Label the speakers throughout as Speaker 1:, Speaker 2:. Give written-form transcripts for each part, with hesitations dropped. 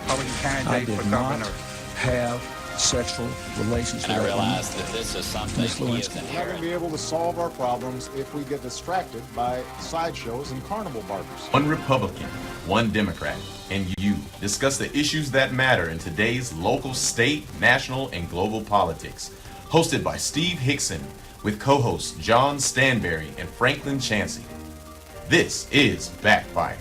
Speaker 1: Republican
Speaker 2: I
Speaker 1: candidate
Speaker 2: did
Speaker 1: for
Speaker 2: not
Speaker 1: governor.
Speaker 2: have sexual relations
Speaker 3: And I
Speaker 2: with
Speaker 3: realize that this is something
Speaker 2: Miss
Speaker 3: he is
Speaker 2: Lewinsky.
Speaker 4: We're not going to
Speaker 3: inherent.
Speaker 4: be able to solve our problems if we get distracted by sideshows and carnival barkers.
Speaker 5: One Republican, one Democrat, and you discuss the issues that matter in today's local, state, national, and global politics. Hosted by Steve Hickson with co-hosts John Stanberry and Franklin Chansey. This is Backfire.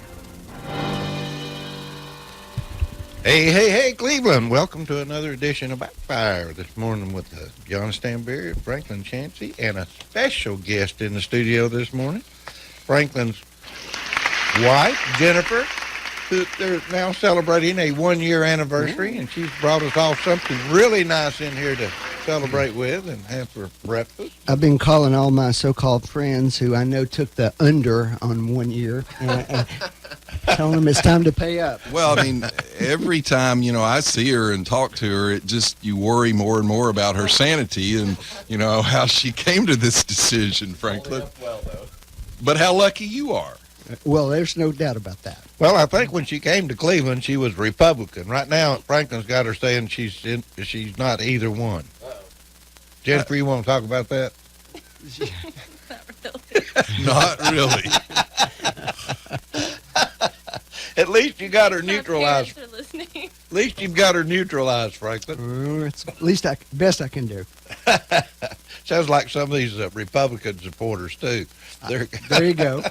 Speaker 6: Hey, Cleveland. Welcome to another edition of Backfire. This morning with John Stanberry, Franklin Chansey, and a special guest in the studio this morning, Franklin's wife, Jennifer, who they're now celebrating a one-year anniversary, and she's brought us all something really nice in here to celebrate with and have for breakfast.
Speaker 7: I've been calling all my so-called friends who I know took the under on 1 year and telling them it's time to pay up.
Speaker 8: Well, I mean, every time, I see her and talk to her, you worry more and more about her sanity and, how she came to this decision, Franklin. But how lucky you are.
Speaker 7: Well, there's no doubt about that.
Speaker 6: Well, I think when she came to Cleveland, she was Republican. Right now, Franklin's got her saying she's not either one. Jennifer, you want to talk about that?
Speaker 8: Not really.
Speaker 6: At least you got her neutralized.
Speaker 9: Are listening.
Speaker 6: At least you've got her neutralized, Franklin.
Speaker 7: It's at least best I can do.
Speaker 6: Sounds like some of these Republican supporters, too.
Speaker 7: There you go.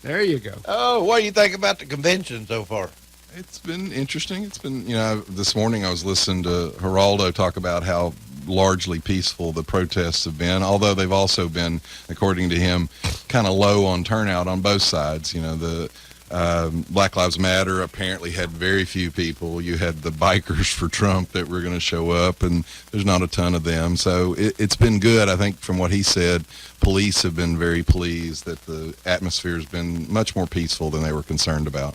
Speaker 7: There you go.
Speaker 6: Oh, what do you think about the convention so far?
Speaker 8: It's been interesting. It's been, this morning I was listening to Geraldo talk about how largely peaceful the protests have been, although they've also been, according to him, kind of low on turnout on both sides. The Black Lives Matter apparently had very few people. You had the bikers for Trump that were going to show up, and there's not a ton of them. So it's been good. I think from what he said, police have been very pleased that the atmosphere has been much more peaceful than they were concerned about.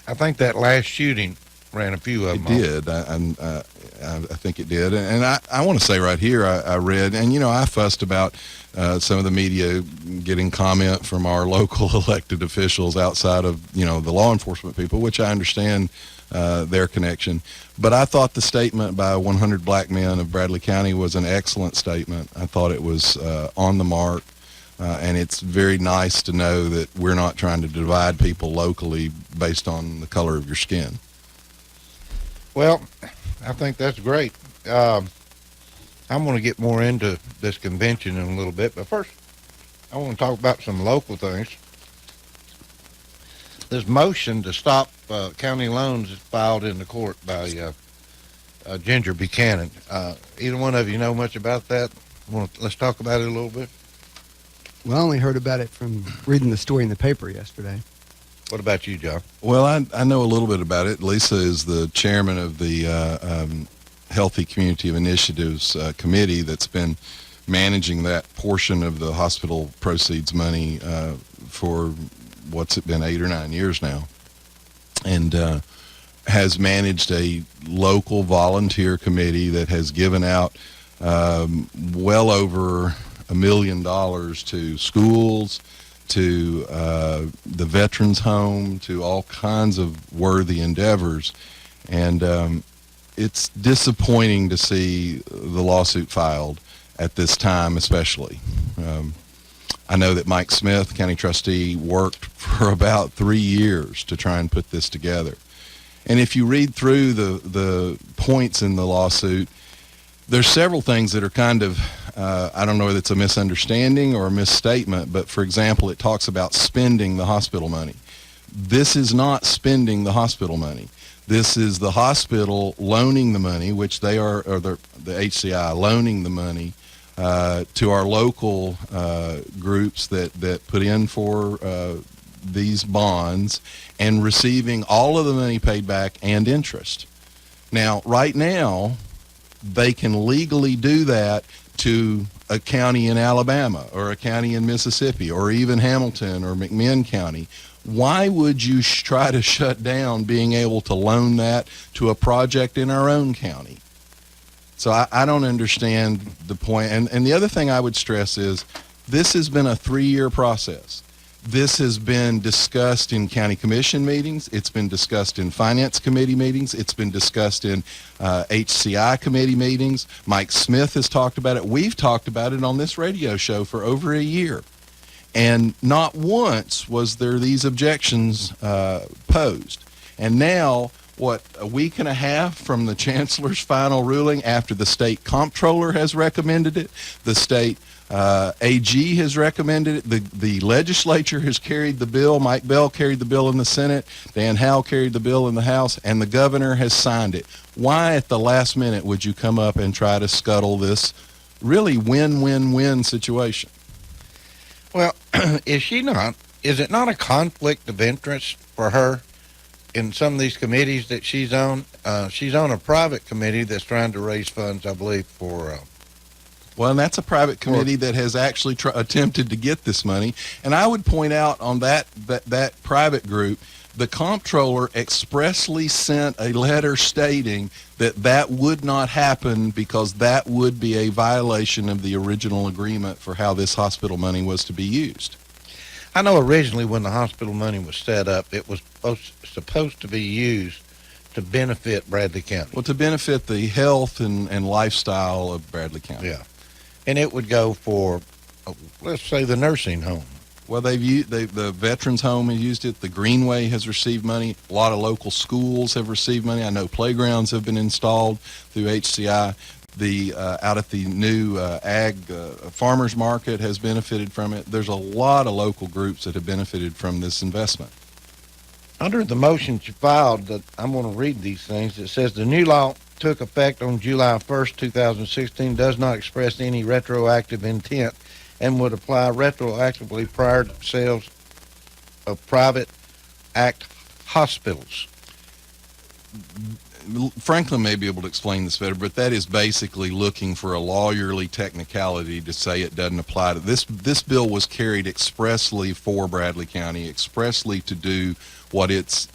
Speaker 6: I think that last shooting ran a few of them.
Speaker 8: It did. I think it did. And I want to say right here, I read, and, I fussed about some of the media getting comment from our local elected officials outside of, the law enforcement people, which I understand their connection. But I thought the statement by 100 Black Men of Bradley County was an excellent statement. I thought it was on the mark. And it's very nice to know that we're not trying to divide people locally based on the color of your skin.
Speaker 6: Well, I think that's great. I'm going to get more into this convention in a little bit, but first, I want to talk about some local things. This motion to stop county loans is filed in the court by Ginger Buchanan. Either one of you know much about that? Let's talk about it a little bit.
Speaker 7: Well, I only heard about it from reading the story in the paper yesterday.
Speaker 6: What about you, John?
Speaker 8: Well, I know a little bit about it. Lisa is the chairman of the Healthy Community of Initiatives Committee that's been managing that portion of the hospital proceeds money for, what's it been, 8 or 9 years now, and has managed a local volunteer committee that has given out well over $1 million to schools, to the veterans home, to all kinds of worthy endeavors. And it's disappointing to see the lawsuit filed at this time, especially. I know that Mike Smith, county trustee, worked for about 3 years to try and put this together. And if you read through the points in the lawsuit, there's several things that are kind of, I don't know whether it's a misunderstanding or a misstatement, but for example, it talks about spending the hospital money. This is not spending the hospital money. This is the hospital loaning the money, which they are, or the HCI loaning the money to our local groups that put in for these bonds and receiving all of the money paid back and interest. Now, right now, they can legally do that to a county in Alabama or a county in Mississippi or even Hamilton or McMinn County. Why would you try to shut down being able to loan that to a project in our own county? So I don't understand the point. And the other thing I would stress is this has been a 3-year process. This has been discussed in county commission meetings. It's been discussed in finance committee meetings. It's been discussed in HCI committee meetings. Mike Smith has talked about it. We've talked about it on this radio show for over a year. And not once was there these objections posed. And now, a week and a half from the chancellor's final ruling, after the state comptroller has recommended it, the state AG has recommended it, the legislature has carried the bill, Mike Bell carried the bill in the Senate, Dan Howell carried the bill in the House, and the governor has signed it. Why at the last minute would you come up and try to scuttle this really win-win-win situation?
Speaker 6: Well, is it not a conflict of interest for her in some of these committees that she's on? She's on a private committee that's trying to raise funds, I believe, for...
Speaker 8: Well, and that's a private committee that has actually attempted to get this money. And I would point out on that private group, the comptroller expressly sent a letter stating that would not happen because that would be a violation of the original agreement for how this hospital money was to be used.
Speaker 6: I know originally when the hospital money was set up, it was supposed to be used to benefit Bradley County.
Speaker 8: Well, to benefit the health and lifestyle of Bradley County.
Speaker 6: Yeah. And it would go for, let's say, the nursing home.
Speaker 8: Well, the Veterans Home has used it. The Greenway has received money. A lot of local schools have received money. I know playgrounds have been installed through HCI. Out at the new ag farmers market has benefited from it. There's a lot of local groups that have benefited from this investment.
Speaker 6: Under the motion you filed, that I'm going to read these things. It says the new law took effect on July 1st, 2016, does not express any retroactive intent and would apply retroactively prior to sales of private act hospitals.
Speaker 8: Franklin may be able to explain this better, but that is basically looking for a lawyerly technicality to say it doesn't apply to this. This bill was carried expressly for Bradley County, expressly to do what it's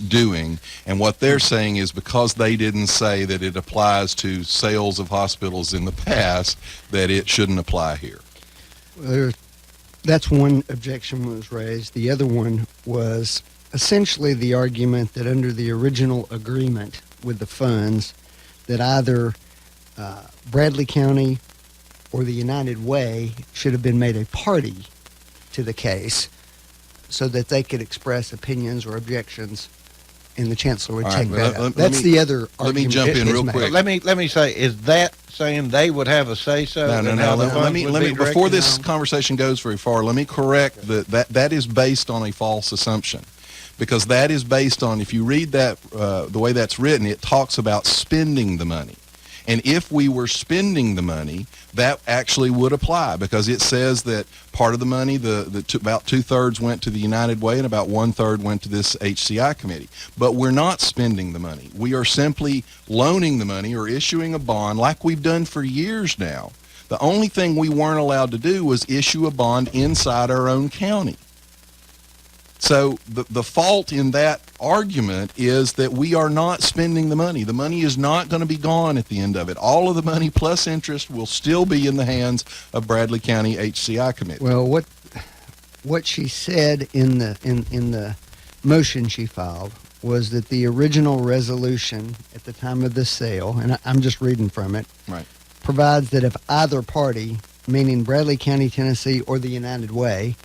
Speaker 8: doing, and what they're saying is because they didn't say that it applies to sales of hospitals in the past, that it shouldn't apply here.
Speaker 7: Well, that's one objection was raised. The other one was essentially the argument that under the original agreement with the funds, that either Bradley County or the United Way should have been made a party to the case so that they could express opinions or objections, and the chancellor would take that up. That's the other argument.
Speaker 8: Let me jump in real quick.
Speaker 6: Let me say, is that saying they would have a say-so?
Speaker 8: No. Let me before this conversation goes very far, let me correct that is based on a false assumption. Because that is based on, if you read that, the way that's written, it talks about spending the money. And if we were spending the money, that actually would apply, because it says that part of the money, about 2/3 went to the United Way and about 1/3 went to this HCI committee. But we're not spending the money. We are simply loaning the money or issuing a bond like we've done for years now. The only thing we weren't allowed to do was issue a bond inside our own county. So the fault in that argument is that we are not spending the money. The money is not going to be gone at the end of it. All of the money plus interest will still be in the hands of Bradley County HCI Committee.
Speaker 7: Well, what she said in the motion she filed was that the original resolution at the time of the sale, and I'm just reading from it,
Speaker 8: right,
Speaker 7: provides that if either party, meaning Bradley County, Tennessee, or the United Way,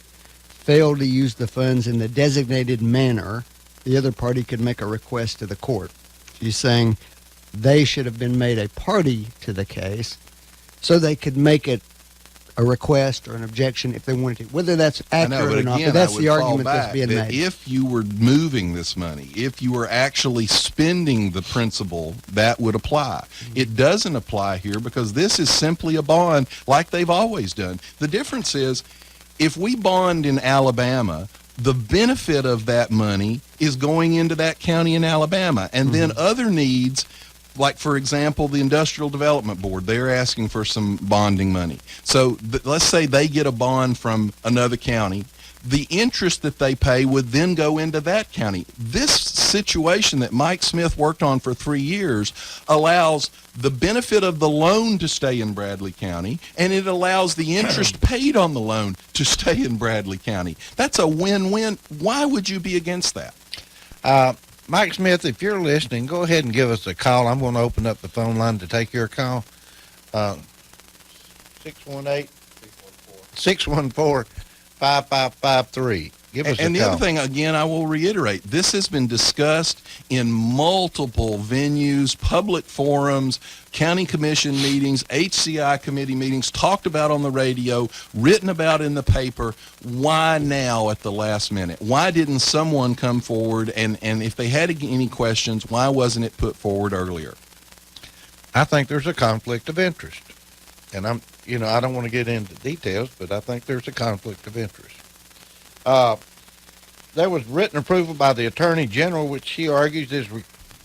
Speaker 7: failed to use the funds in the designated manner, the other party could make a request to the court. She's saying they should have been made a party to the case so they could make it a request or an objection if they wanted to. Whether that's accurate or not, but that's the argument that's being made.
Speaker 8: If you were moving this money, if you were actually spending the principal, that would apply. It doesn't apply here because this is simply a bond like they've always done. The difference is, if we bond in Alabama, the benefit of that money is going into that county in Alabama. And then other needs, like, for example, the Industrial Development Board, they're asking for some bonding money. So let's say they get a bond from another county. the interest that they pay would then go into that county. This situation that Mike Smith worked on for 3 years allows the benefit of the loan to stay in Bradley County, and it allows the interest paid on the loan to stay in Bradley County. That's a win-win. Why would you be against that?
Speaker 6: Mike Smith, if you're listening, go ahead and give us a call. I'm going to open up the phone line to take your call. 618-614-5553. Give us a call.
Speaker 8: And the other thing, again, I will reiterate, this has been discussed in multiple venues, public forums, county commission meetings, HCI committee meetings, talked about on the radio, written about in the paper. Why now at the last minute? Why didn't someone come forward? And if they had any questions, why wasn't it put forward earlier?
Speaker 6: I think there's a conflict of interest. And I don't want to get into details, but I think there's a conflict of interest. There was written approval by the Attorney General, which he argues is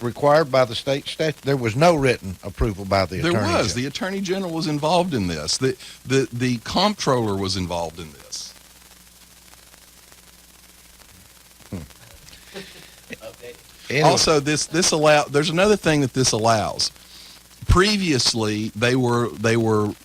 Speaker 6: required by the state statute. There was no written approval by the Attorney General.
Speaker 8: There was. The Attorney General was involved in this. The comptroller was involved in this.
Speaker 6: Anyway.
Speaker 8: Also, there's another thing that this allows. Previously, they were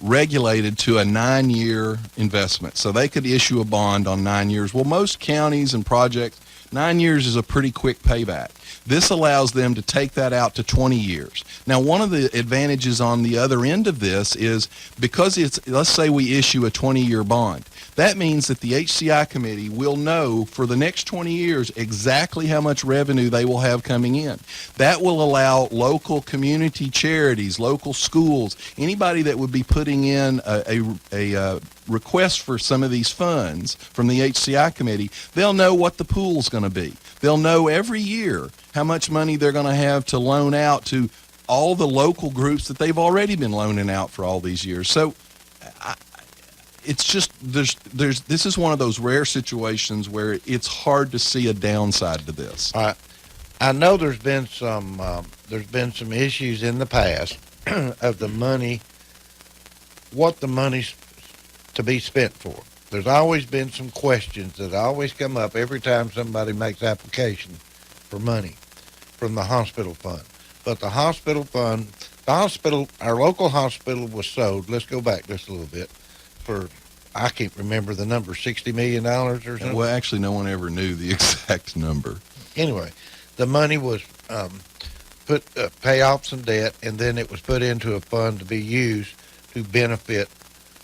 Speaker 8: regulated to a 9-year investment, so they could issue a bond on 9 years. Well, most counties and projects, 9 years is a pretty quick payback. This allows them to take that out to 20 years. Now, one of the advantages on the other end of this is because let's say we issue a 20-year bond. That means that the HCI committee will know for the next 20 years exactly how much revenue they will have coming in. That will allow local community charities, local schools, anybody that would be putting in a request for some of these funds from the HCI committee, they'll know what the pool's going to be. They'll know every year how much money they're going to have to loan out to all the local groups that they've already been loaning out for all these years. So it's just this is one of those rare situations where it's hard to see a downside to this.
Speaker 6: I know there's been some issues in the past of the money, what the money's to be spent for. There's always been some questions that always come up every time somebody makes application for money from the hospital fund. But the hospital fund, our local hospital was sold, let's go back just a little bit, for, I can't remember the number, $60 million or something?
Speaker 8: Well, actually, no one ever knew the exact number.
Speaker 6: Anyway, the money was pay off some debt, and then it was put into a fund to be used to benefit.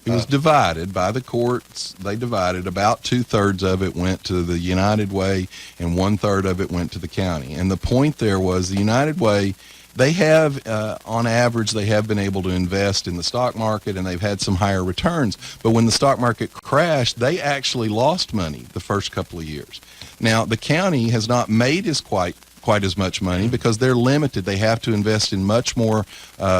Speaker 8: It was divided by the courts. They divided. About 2/3 of it went to the United Way, and 1/3 of it went to the county. And the point there was the United Way, they have, on average, they have been able to invest in the stock market, and they've had some higher returns. But when the stock market crashed, they actually lost money the first couple of years. Now, the county has not made quite as much money because they're limited. They have to invest in much more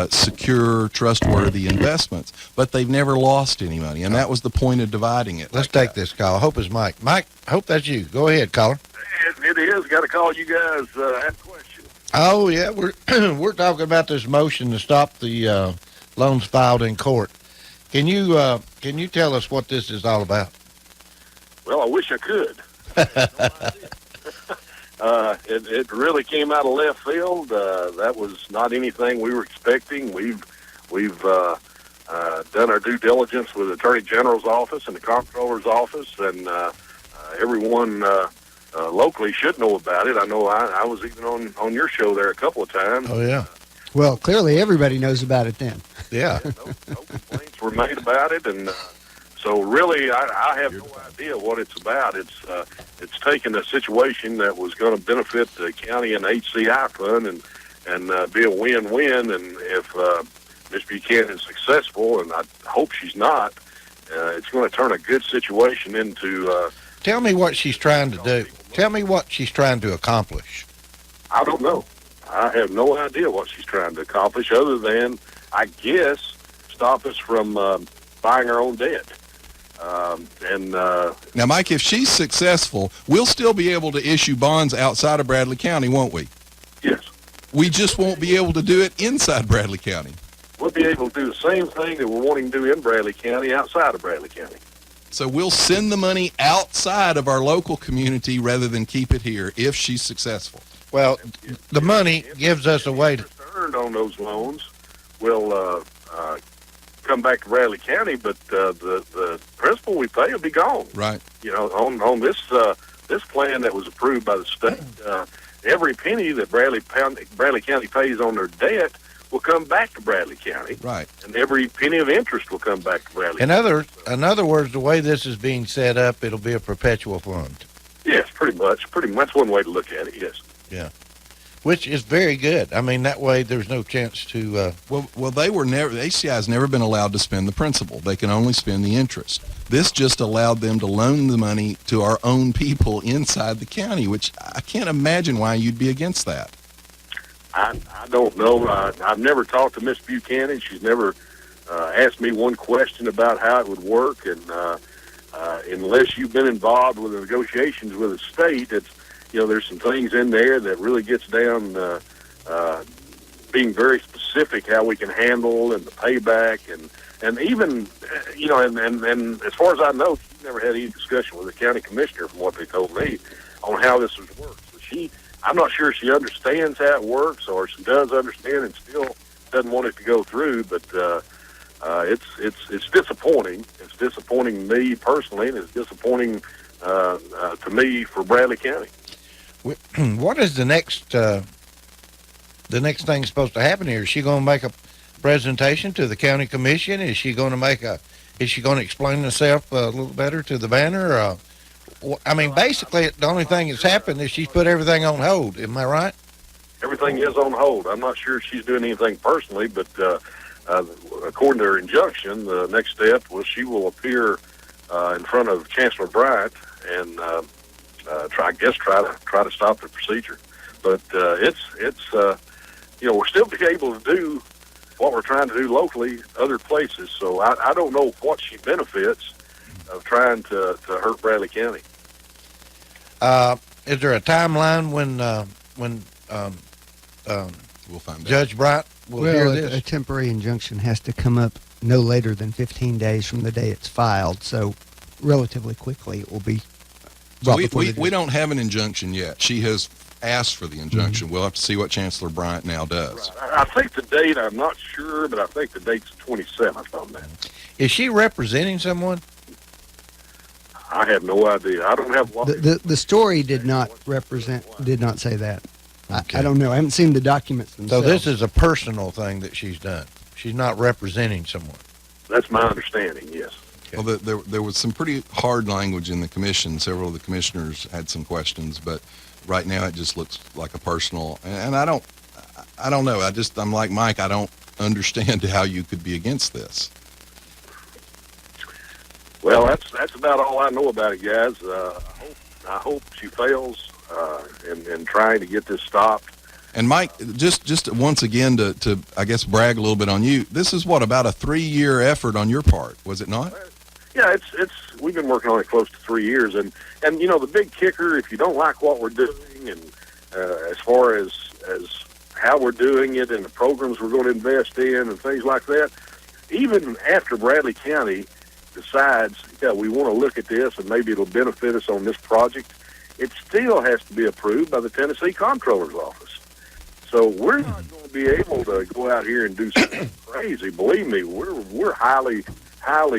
Speaker 8: secure, trustworthy investments, but they've never lost any money, and that was the point of dividing it.
Speaker 6: Let's take this call. I hope it's Mike. Mike, I hope that's you. Go ahead, caller.
Speaker 1: It is. Got to call you guys. I have a question.
Speaker 6: Oh, yeah, we're talking about this motion to stop the loans filed in court. Can you tell us what this is all about?
Speaker 1: Well, I wish I could. No idea. It really came out of left field. That was not anything we were expecting. We've done our due diligence with the Attorney General's office and the Comptroller's office, and everyone locally should know about it. I know I was even on your show there a couple of times.
Speaker 6: Oh, yeah.
Speaker 7: Well, clearly everybody knows about it then.
Speaker 6: Yeah.
Speaker 1: No complaints were made about it, and so really I have no idea what it's about. It's taken a situation that was going to benefit the county and HCI fund and be a win-win, and if Ms. Buchanan is successful, and I hope she's not, it's going to turn a good situation into...
Speaker 6: Tell me what she's trying to do. Tell me what she's trying to accomplish.
Speaker 1: I don't know. I have no idea what she's trying to accomplish other than, I guess, stop us from buying our own debt.
Speaker 8: Now, Mike, if she's successful, we'll still be able to issue bonds outside of Bradley County, won't we?
Speaker 1: Yes.
Speaker 8: We just won't be able to do it inside Bradley County.
Speaker 1: We'll be able to do the same thing that we're wanting to do in Bradley County outside of Bradley County.
Speaker 8: So we'll send the money outside of our local community rather than keep it here if she's successful.
Speaker 6: Well, the money gives us a way to.
Speaker 1: Earned on those loans will come back to Bradley County, but the principal we pay will be gone.
Speaker 8: Right.
Speaker 1: You know, on this plan that was approved by the state, every penny that Bradley County pays on their debt will come back to Bradley County.
Speaker 8: Right.
Speaker 1: And every penny of interest will come back to Bradley
Speaker 6: In other words, the way this is being set up, it'll be a perpetual fund.
Speaker 1: Yes, pretty much. That's one way to look at it, yes.
Speaker 6: Yeah. Which is very good. I mean, that way there's no chance to.
Speaker 8: Well, they were never. The HCI has never been allowed to spend the principal. They can only spend the interest. This just allowed them to loan the money to our own people inside the county, which I can't imagine why you'd be against that.
Speaker 1: I don't know. I've never talked to Miss Buchanan. She's never asked me one question about how it would work, and unless you've been involved with the negotiations with the state, it's. You know, there's some things in there that really gets down being very specific how we can handle and the payback and even, you know, and as far as I know, she never had any discussion with the county commissioner from what they told me on how this would work. So I'm not sure she understands how it works or she does understand and still doesn't want it to go through, but it's disappointing. It's disappointing to me personally, and it's disappointing to me for Bradley County.
Speaker 6: What is the next thing supposed to happen here? Is she going to make a presentation to the county commission? Is she going to explain herself a little better to the banner? I mean, basically, the only thing that's happened is she's put everything on hold. Am I right?
Speaker 1: Everything is on hold. I'm not sure if she's doing anything personally, but according to her injunction, the next step was she will appear in front of Chancellor Bryant and try to stop the procedure. But it's you know, we're still be able to do what we're trying to do locally other places. So I don't know what she benefits of trying to hurt Bradley County.
Speaker 6: Is there a timeline when
Speaker 8: We'll find
Speaker 6: Judge Bryant will hear this?
Speaker 7: A temporary injunction has to come up no later than 15 days from the day it's filed. So relatively quickly it will be.
Speaker 8: So we don't have an injunction yet. She has asked for the injunction. We'll have to see what Chancellor Bryant now does.
Speaker 1: Right. I think the date, I'm not sure, but I think the date's 27th on that.
Speaker 6: Is she representing someone?
Speaker 1: I have no idea. I don't have
Speaker 7: the story did not say that. Okay. I don't know. I haven't seen the documents themselves.
Speaker 6: So this is a personal thing that she's done. She's not representing someone.
Speaker 1: That's my understanding, yes.
Speaker 8: Well, there was some pretty hard language in the commission. Several of the commissioners had some questions, but right now it just looks like a personal. And I don't know. I'm like Mike. I don't understand how you could be against this.
Speaker 1: Well, that's about all I know about it, guys. I hope she fails in trying to get this stopped.
Speaker 8: And Mike, just once again to I guess brag a little bit on you. This is what, about a 3-year effort on your part, was it not?
Speaker 1: Yeah, we've been working on it close to 3 years, and you know, the big kicker, if you don't like what we're doing, and as far as how we're doing it and the programs we're going to invest in and things like that, even after Bradley County decides, yeah, we want to look at this and maybe it'll benefit us on this project, it still has to be approved by the Tennessee Comptroller's Office. So we're not going to be able to go out here and do something crazy. Believe me, we're highly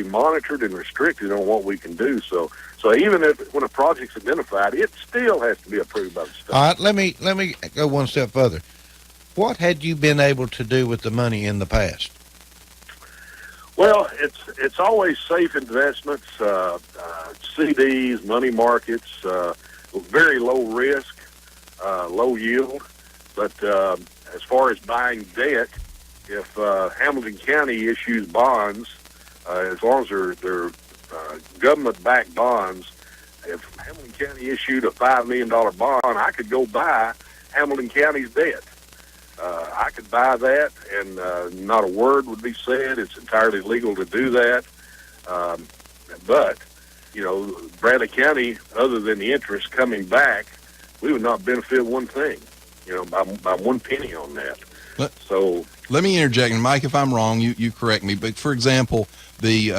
Speaker 1: monitored and restricted on what we can do. So even when a project's identified, it still has to be approved by the state.
Speaker 6: All right, let me go one step further. What had you been able to do with the money in the past?
Speaker 1: Well, it's always safe investments, CDs, money markets, very low risk, low yield. But as far as buying debt, if Hamilton County issues bonds, as long as they're government-backed bonds, if Hamilton County issued a $5 million bond, I could go buy Hamilton County's debt. I could buy that, and not a word would be said. It's entirely legal to do that. But, you know, Bradley County, other than the interest coming back, we would not benefit one thing, you know, by one penny on that. So
Speaker 8: let me interject, and Mike, if I'm wrong, you correct me. But for example, the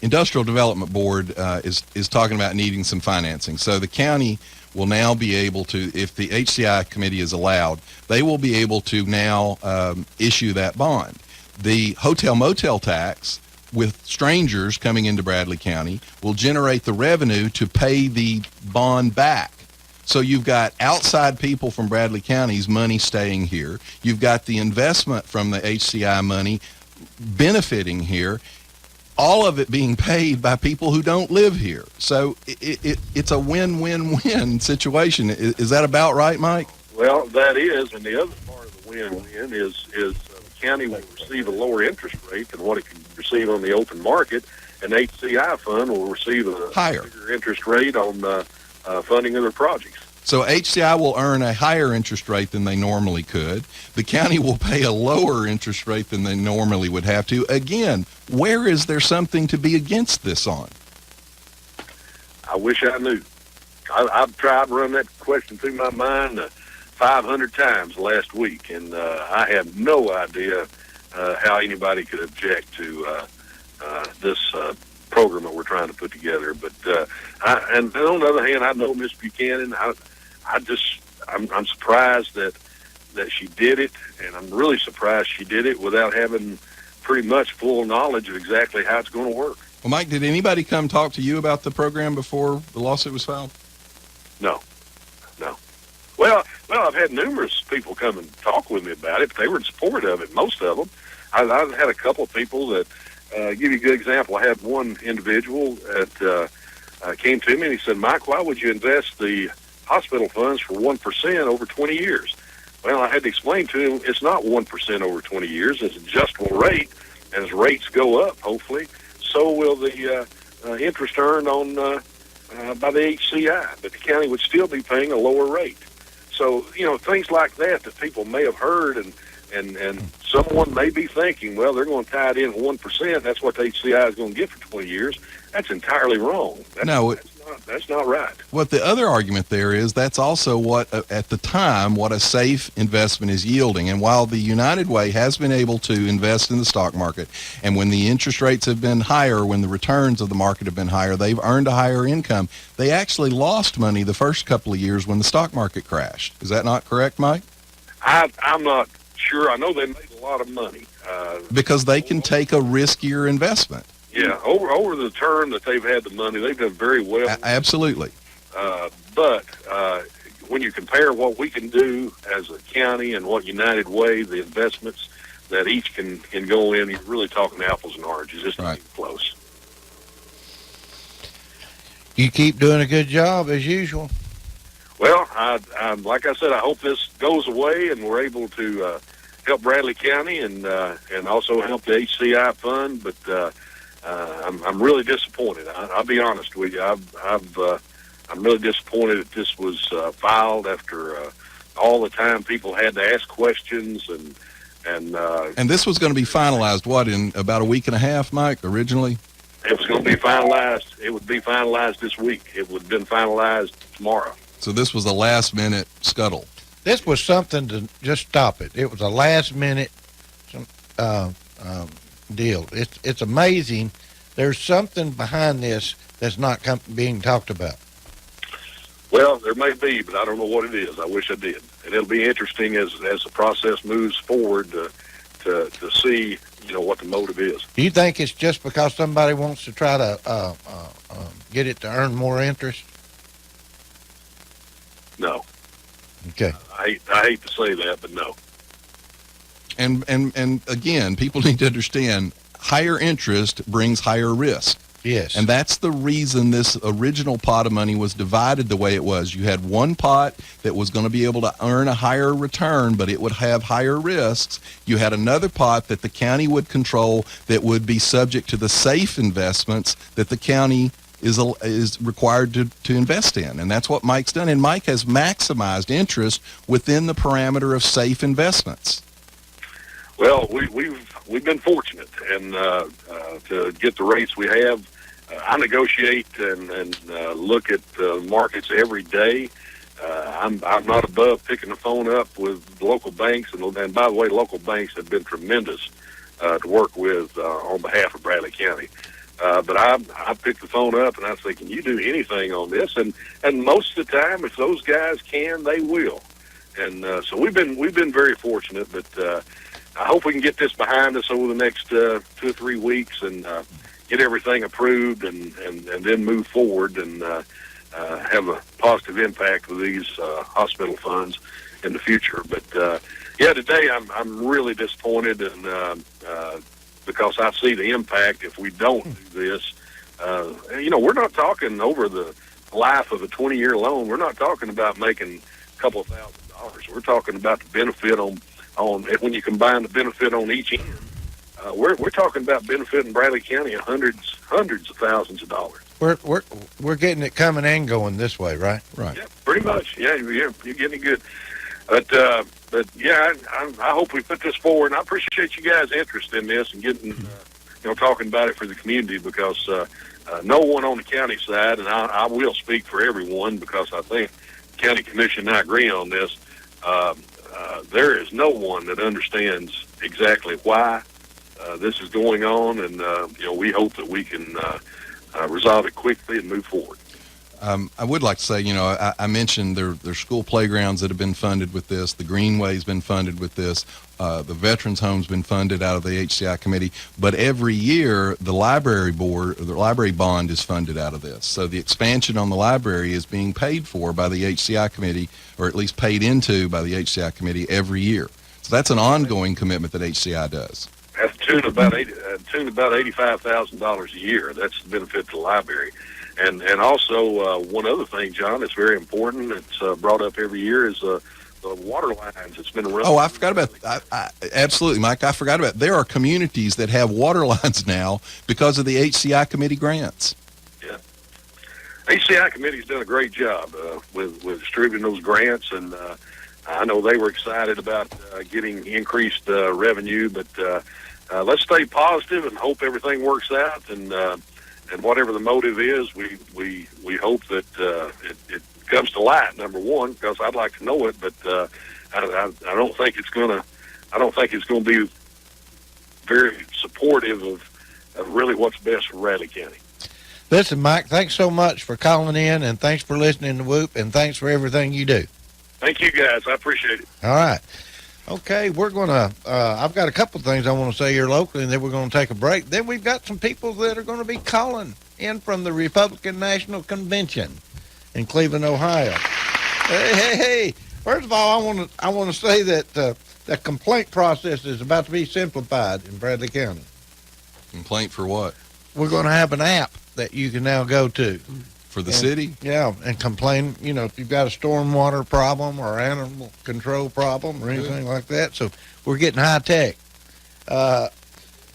Speaker 8: Industrial Development Board is talking about needing some financing. So the county will now be able to, if the HCI committee is allowed, they will be able to now issue that bond. The hotel motel tax with strangers coming into Bradley County will generate the revenue to pay the bond back. So you've got outside people from Bradley County's money staying here. You've got the investment from the HCI money benefiting here, all of it being paid by people who don't live here. So it's a win-win-win situation. Is that about right, Mike?
Speaker 1: Well, that is, and the other part of the win-win is the county will receive a lower interest rate than what it can receive on the open market, and HCI fund will receive a
Speaker 8: higher
Speaker 1: bigger interest rate on funding of their projects.
Speaker 8: So HCI will earn a higher interest rate than they normally could. The county will pay a lower interest rate than they normally would have to. Again, where is there something to be against this on?
Speaker 1: I wish I knew. I've tried to run that question through my mind 500 times last week, and I have no idea how anybody could object to this program that we're trying to put together. But and on the other hand, I know Miss Buchanan. I'm surprised that she did it, and I'm really surprised she did it without having pretty much full knowledge of exactly how it's going to work.
Speaker 8: Well, Mike, did anybody come talk to you about the program before the lawsuit was filed?
Speaker 1: No. Well, I've had numerous people come and talk with me about it, but they were in support of it, most of them. I've had a couple of people that, give you a good example, I had one individual that came to me and he said, Mike, why would you invest the hospital funds for 1% over 20 years? Well, I had to explain to him it's not 1% over 20 years. It's an adjustable rate. As rates go up, hopefully, so will the interest earned on by the HCI, but the county would still be paying a lower rate. So, things like that people may have heard, and someone may be thinking, well, they're going to tie it in 1%. That's what the HCI is going to get for 20 years. That's entirely wrong. That's not right.
Speaker 8: What the other argument there is, that's also what, at the time, what a safe investment is yielding. And while the United Way has been able to invest in the stock market, and when the interest rates have been higher, when the returns of the market have been higher, they've earned a higher income. They actually lost money the first couple of years when the stock market crashed. Is that not correct, Mike?
Speaker 1: I'm not sure. I know they made a lot of money.
Speaker 8: Because they can take a riskier investment.
Speaker 1: Yeah, over the term that they've had the money, they've done very well.
Speaker 8: Absolutely.
Speaker 1: But when you compare what we can do as a county and what United Way, the investments that each can go in, you're really talking apples and oranges. It's not even close.
Speaker 6: You keep doing a good job as usual.
Speaker 1: Well, I like I said, I hope this goes away and we're able to help Bradley County and also help the HCI fund. But I'm really disappointed. I'll be honest with you. I'm really disappointed that this was filed after all the time people had to ask questions and
Speaker 8: this was going to be finalized in about a week and a half, Mike, originally.
Speaker 1: It was going to be finalized. It would be finalized this week. It would have been finalized tomorrow.
Speaker 8: So this was a last minute scuttle.
Speaker 6: This was something to just stop it. It was a last minute deal. It's amazing. There's something behind this that's not being talked about.
Speaker 1: Well, there may be, but I don't know what it is. I wish I did. And it'll be interesting as the process moves forward to see, what the motive is.
Speaker 6: Do you think it's just because somebody wants to try to get it to earn more interest?
Speaker 1: No.
Speaker 6: Okay.
Speaker 1: I hate to say that, but no.
Speaker 8: And again, people need to understand higher interest brings higher risk.
Speaker 6: Yes.
Speaker 8: And that's the reason this original pot of money was divided the way it was. You had one pot that was going to be able to earn a higher return, but it would have higher risks. You had another pot that the county would control that would be subject to the safe investments that the county is required to invest in. And that's what Mike's done. And Mike has maximized interest within the parameter of safe investments.
Speaker 1: Well, we've been fortunate and to get the rates we have. I negotiate and look at markets every day. I'm not above picking the phone up with local banks, and by the way, local banks have been tremendous to work with on behalf of Bradley County. But I picked the phone up and I said, "Can you do anything on this?" And most of the time, if those guys can, they will. And so we've been very fortunate. But I hope we can get this behind us over the next 2 or 3 weeks and get everything approved and then move forward and have a positive impact with these hospital funds in the future. But yeah, today I'm really disappointed, and because I see the impact if we don't do this. We're not talking over the life of a 20-year loan. We're not talking about making a couple of $1,000s. We're talking about the benefit on when you combine the benefit on each end. We're talking about benefiting Bradley County hundreds of thousands of dollars.
Speaker 6: We're getting it coming and going this way, right?
Speaker 8: Right.
Speaker 1: Yeah, pretty much. Yeah, you're getting it good. But yeah, I hope we put this forward, and I appreciate you guys' interest in this and getting, talking about it for the community, because no one on the county side, and I will speak for everyone because I think the county commission and I agree on this. There is no one that understands exactly why this is going on, and we hope that we can resolve it quickly and move forward.
Speaker 8: I would like to say, I mentioned there's school playgrounds that have been funded with this. The Greenway's been funded with this. The Veterans Home's been funded out of the HCI committee. But every year, the library board, or the library bond, is funded out of this. So the expansion on the library is being paid for by the HCI committee, or at least paid into by the HCI committee every year. So that's an ongoing commitment that HCI does.
Speaker 1: That's to about $85,000 a year. That's the benefit to the library. And also one other thing, John, that's very important. It's brought up every year is the water lines. It's been around.
Speaker 8: Oh, I forgot about absolutely, Mike. I forgot about. There are communities that have water lines now because of the HCI committee grants.
Speaker 1: Yeah, HCI committee's done a great job with distributing those grants, and I know they were excited about getting increased revenue. But let's stay positive and hope everything works out. And whatever the motive is, we hope that it comes to light. Number one, because I'd like to know it, but I don't think it's gonna. I don't think it's going to be very supportive of really what's best for Bradley County.
Speaker 6: Listen, Mike, thanks so much for calling in, and thanks for listening to Whoop, and thanks for everything you do.
Speaker 1: Thank you, guys. I appreciate it.
Speaker 6: All right. Okay, we're going to, I've got a couple of things I want to say here locally, and then we're going to take a break. Then we've got some people that are going to be calling in from the Republican National Convention in Cleveland, Ohio. Hey. First of all, I want to say that the complaint process is about to be simplified in Bradley County.
Speaker 8: Complaint for what?
Speaker 6: We're going to have an app that you can now go to.
Speaker 8: For the city?
Speaker 6: Yeah, and complain, if you've got a stormwater problem or animal control problem or anything like that. So we're getting high tech.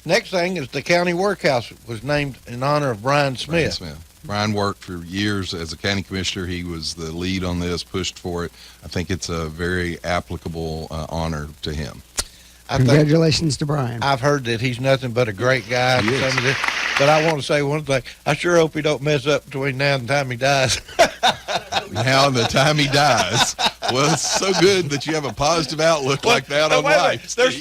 Speaker 6: Next thing is the county workhouse was named in honor of Brian Smith.
Speaker 8: Brian worked for years as a county commissioner. He was the lead on this, pushed for it. I think it's a very applicable honor to him.
Speaker 7: Congratulations to Brian.
Speaker 6: I've heard that he's nothing but a great guy.
Speaker 8: He is.
Speaker 6: But I want to say one thing. I sure hope he don't mess up between now and the time he dies.
Speaker 8: Now and the time he dies. Well, it's so good that you have a positive outlook like that on life.
Speaker 6: There's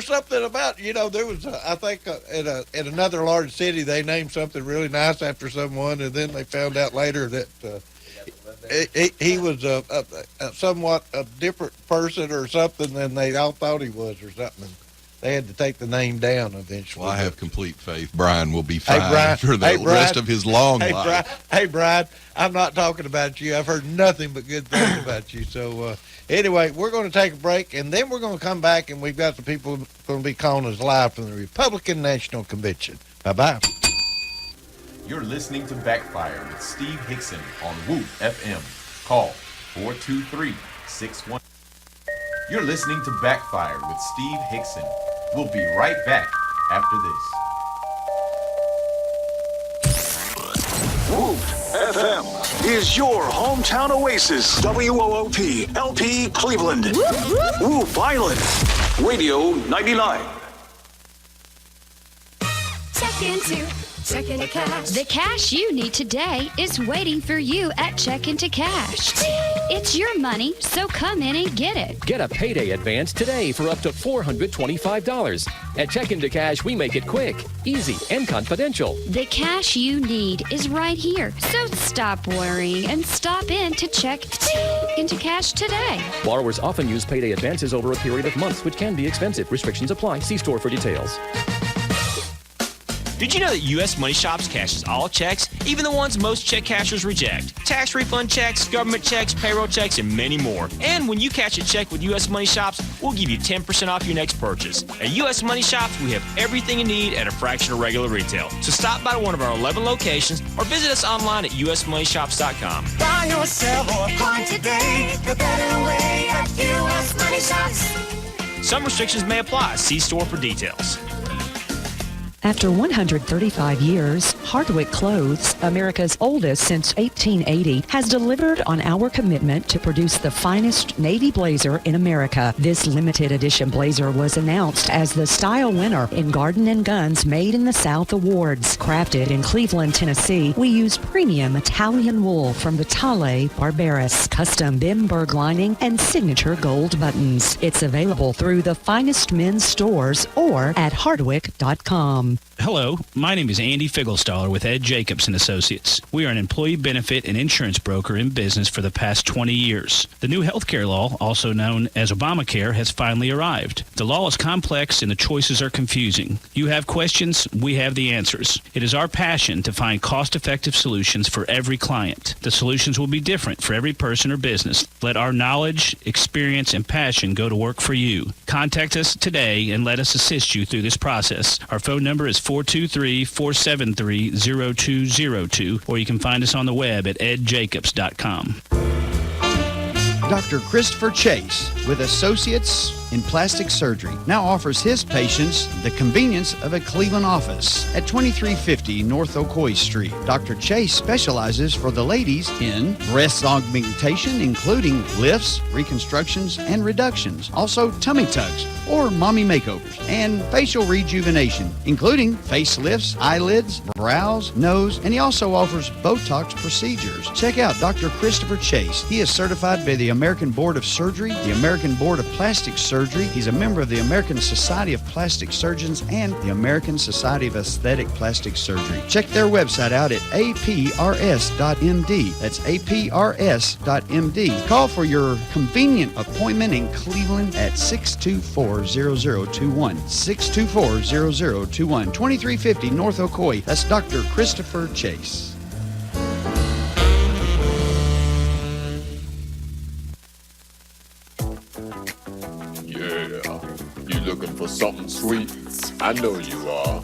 Speaker 6: something about, there was, I think, at another large city, they named something really nice after someone, and then they found out later that he was a somewhat a different person or something than they all thought he was or something. They had to take the name down eventually.
Speaker 8: Well, I have complete faith Brian will be fine for the rest of his long life.
Speaker 6: Hey, Brian, I'm not talking about you. I've heard nothing but good things about you. So, anyway, we're going to take a break, and then we're going to come back, and we've got some people going to be calling us live from the Republican National Convention. Bye-bye.
Speaker 5: You're listening to Backfire with Steve Hickson on Whoop FM. Call 423-61. You're listening to Backfire with Steve Hickson. We'll be right back after this.
Speaker 3: Whoop FM is your hometown oasis. WOOP LP Cleveland. Whoop Island. Radio 99.
Speaker 9: Check into Checking to cash.
Speaker 10: The cash you need today is waiting for you at Checkin' to Cash. It's your money, so come in and get it.
Speaker 11: Get a payday advance today for up to $425. At Checkin' to Cash, we make it quick, easy, and confidential.
Speaker 10: The cash you need is right here, so stop worrying and stop in to check into cash today.
Speaker 11: Borrowers often use payday advances over a period of months, which can be expensive. Restrictions apply. See store for details.
Speaker 12: Did you know that U.S. Money Shops cashes all checks, even the ones most check cashers reject? Tax refund checks, government checks, payroll checks, and many more. And when you cash a check with U.S. Money Shops, we'll give you 10% off your next purchase. At U.S. Money Shops, we have everything you need at a fraction of regular retail. So stop by one of our 11 locations or visit us online at usmoneyshops.com.
Speaker 9: Buy yourself a coin today, the better way at U.S. Money Shops.
Speaker 12: Some restrictions may apply. See store for details.
Speaker 13: After 135 years, Hardwick Clothes, America's oldest since 1880, has delivered on our commitment to produce the finest navy blazer in America. This limited edition blazer was announced as the style winner in Garden & Guns Made in the South Awards. Crafted in Cleveland, Tennessee, we use premium Italian wool from Vitale Barberis, custom Bimberg lining, and signature gold buttons. It's available through the finest men's stores or at hardwick.com.
Speaker 14: Hello, my name is Andy Figglestaller with Ed Jacobs & Associates. We are an employee benefit and insurance broker in business for the past 20 years. The new healthcare law, also known as Obamacare, has finally arrived. The law is complex and the choices are confusing. You have questions, we have the answers. It is our passion to find cost-effective solutions for every client. The solutions will be different for every person or business. Let our knowledge, experience, and passion go to work for you. Contact us today and let us assist you through this process. Our phone number is 423-473-0202, or you can find us on the web at edjacobs.com.
Speaker 15: Dr. Christopher Chase, with Associates in Plastic Surgery, now offers his patients the convenience of a Cleveland office at 2350 North Ocoee Street. Dr. Chase specializes for the ladies in breast augmentation, including lifts, reconstructions, and reductions. Also, tummy tucks or mommy makeovers, and facial rejuvenation, including facelifts, eyelids, brows, nose, and he also offers Botox procedures. Check out Dr. Christopher Chase. He is certified by the American Board of Surgery, the American Board of Plastic Surgery. He's a member of the American Society of Plastic Surgeons and the American Society of Aesthetic Plastic Surgery. Check their website out at aprs.md. That's aprs.md. Call for your convenient appointment in Cleveland at 624-0021. 624-0021. 2350 North Ocoee. That's Dr. Christopher Chase.
Speaker 16: You looking for something sweet? I know you are.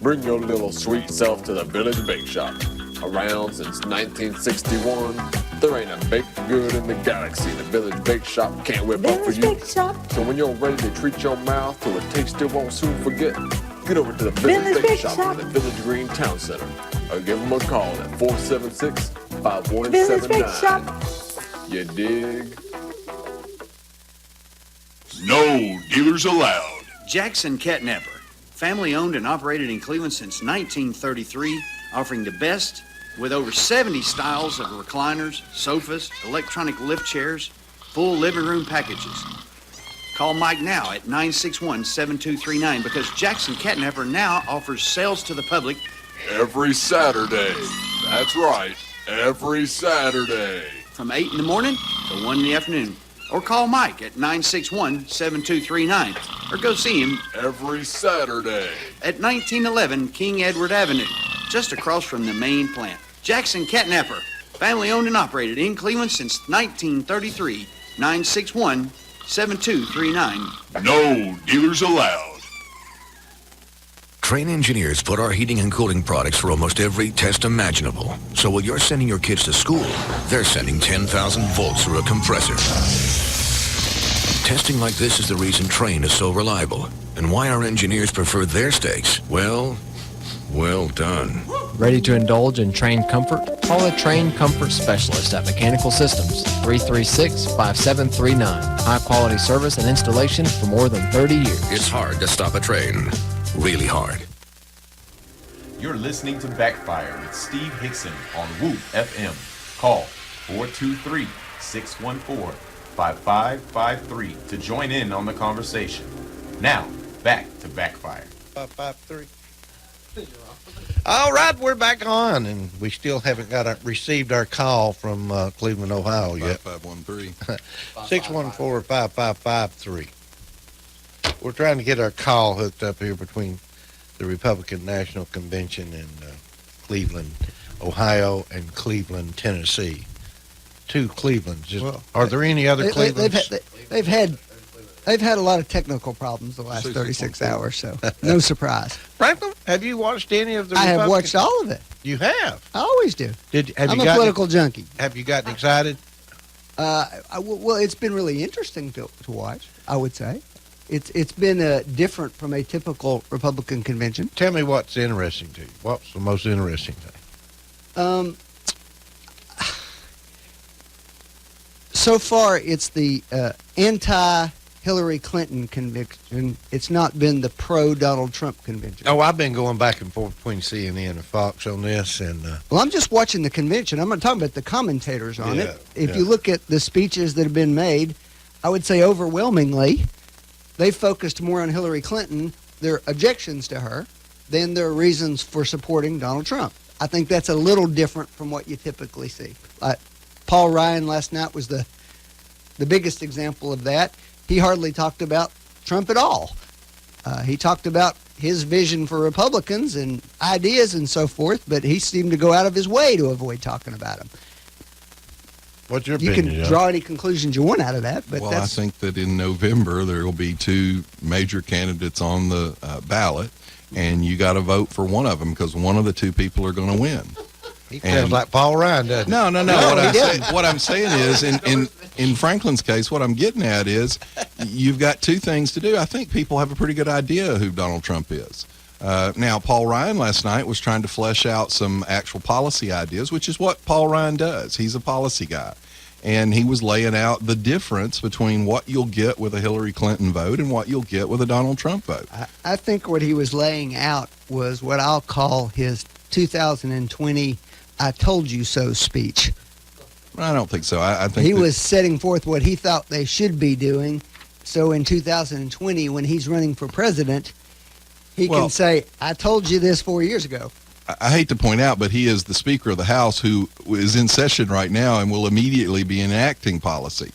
Speaker 16: Bring your little sweet self to the Village Bake Shop. Around since 1961, there ain't a baked good in the galaxy the Village Bake Shop can't whip up for you. So when you're ready to treat your mouth to a taste you won't soon forget, get over to the Village Bake Shop in the Village Green Town Center, or give them a call at 476-5179. You dig?
Speaker 3: No dealers allowed.
Speaker 15: Jackson Catnapper, family owned and operated in Cleveland since 1933, offering the best with over 70 styles of recliners, sofas, electronic lift chairs, full living room packages. Call Mike now at 961-7239 because Jackson Catnapper now offers sales to the public
Speaker 16: every Saturday. That's right, every Saturday.
Speaker 15: From 8 in the morning to 1 in the afternoon. Or call Mike at 961-7239 or go see him
Speaker 16: every Saturday
Speaker 15: at 1911 King Edward Avenue, just across from the main plant. Jackson Catnapper, family owned and operated in Cleveland since 1933. 961-7239.
Speaker 3: No dealers allowed.
Speaker 17: Train engineers put our heating and cooling products for almost every test imaginable. So while you're sending your kids to school, they're sending 10,000 volts through a compressor. Testing like this is the reason Train is so reliable, and why our engineers prefer their steaks. Well done.
Speaker 18: Ready to indulge in Train comfort? Call a Train comfort specialist at Mechanical Systems, 336-5739. High-quality service and installation for more than 30 years.
Speaker 17: It's hard to stop a train. Really hard.
Speaker 5: You're listening to Backfire with Steve Hickson on Whoop FM. Call 423-614-5553 to join in on the conversation. Now, back to Backfire.
Speaker 6: 553. All right, we're back on, and we still haven't received our call from Cleveland, Ohio yet.
Speaker 8: 5513.
Speaker 6: 614-5553. We're trying to get our call hooked up here between the Republican National Convention in Cleveland, Ohio, and Cleveland, Tennessee. Two Clevelands. Are there any other Clevelands?
Speaker 7: They've had a lot of technical problems the last 36 hours, so no surprise.
Speaker 6: Franklin, have you watched any of the
Speaker 7: I
Speaker 6: Republican?
Speaker 7: have watched all of it.
Speaker 6: You have?
Speaker 7: I always do.
Speaker 6: I'm
Speaker 7: a political junkie.
Speaker 6: Have you gotten excited?
Speaker 7: Well, it's been really interesting to watch, I would say. It's been different from a typical Republican convention.
Speaker 6: Tell me what's interesting to you. What's the most interesting thing?
Speaker 7: So far, it's the anti-Hillary Clinton convention. It's not been the pro-Donald Trump convention.
Speaker 6: Oh, I've been going back and forth between CNN and Fox on this.
Speaker 7: Well, I'm just watching the convention. I'm not talking about the commentators on it. If
Speaker 6: yeah.
Speaker 7: you look at the speeches that have been made, I would say overwhelmingly, they focused more on Hillary Clinton, their objections to her, than their reasons for supporting Donald Trump. I think that's a little different from what you typically see. Paul Ryan last night was the biggest example of that. He hardly talked about Trump at all. He talked about his vision for Republicans and ideas and so forth, but he seemed to go out of his way to avoid talking about him.
Speaker 6: What's your
Speaker 7: opinion? You can draw any conclusions you want out of that, but
Speaker 8: I think that in November there will be two major candidates on the ballot, and you got to vote for one of them because one of the two people are going to win.
Speaker 6: He sounds like Paul Ryan, doesn't he?
Speaker 8: No. What I'm saying is, in Franklin's case, what I'm getting at is, you've got two things to do. I think people have a pretty good idea who Donald Trump is. Now, Paul Ryan last night was trying to flesh out some actual policy ideas, which is what Paul Ryan does. He's a policy guy. And he was laying out the difference between what you'll get with a Hillary Clinton vote and what you'll get with a Donald Trump vote.
Speaker 7: I think what he was laying out was what I'll call his 2020 I told you so speech.
Speaker 8: I don't think so. I think
Speaker 7: he was setting forth what he thought they should be doing. So in 2020, when he's running for president, he can say, I told you this 4 years ago.
Speaker 8: I hate to point out, but he is the Speaker of the House who is in session right now and will immediately be enacting policy.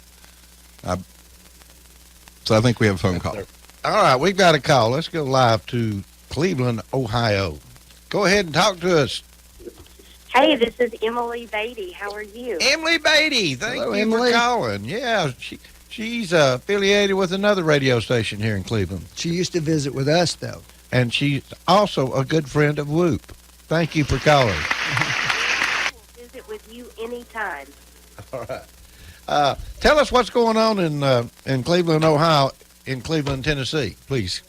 Speaker 8: So I think we have a phone call.
Speaker 6: All right, we've got a call. Let's go live to Cleveland, Ohio. Go ahead and talk to us.
Speaker 19: Hey, this is Emily Beatty. How are you?
Speaker 6: Emily Beatty, thank
Speaker 7: Hello,
Speaker 6: you
Speaker 7: Emily.
Speaker 6: for calling. Yeah, she's affiliated with another radio station here in Cleveland.
Speaker 7: She used to visit with us, though.
Speaker 6: And she's also a good friend of Whoop. Thank you for calling.
Speaker 19: We'll visit with you anytime.
Speaker 6: All right. Tell us what's going on in Cleveland, Ohio, in Cleveland, Tennessee, please.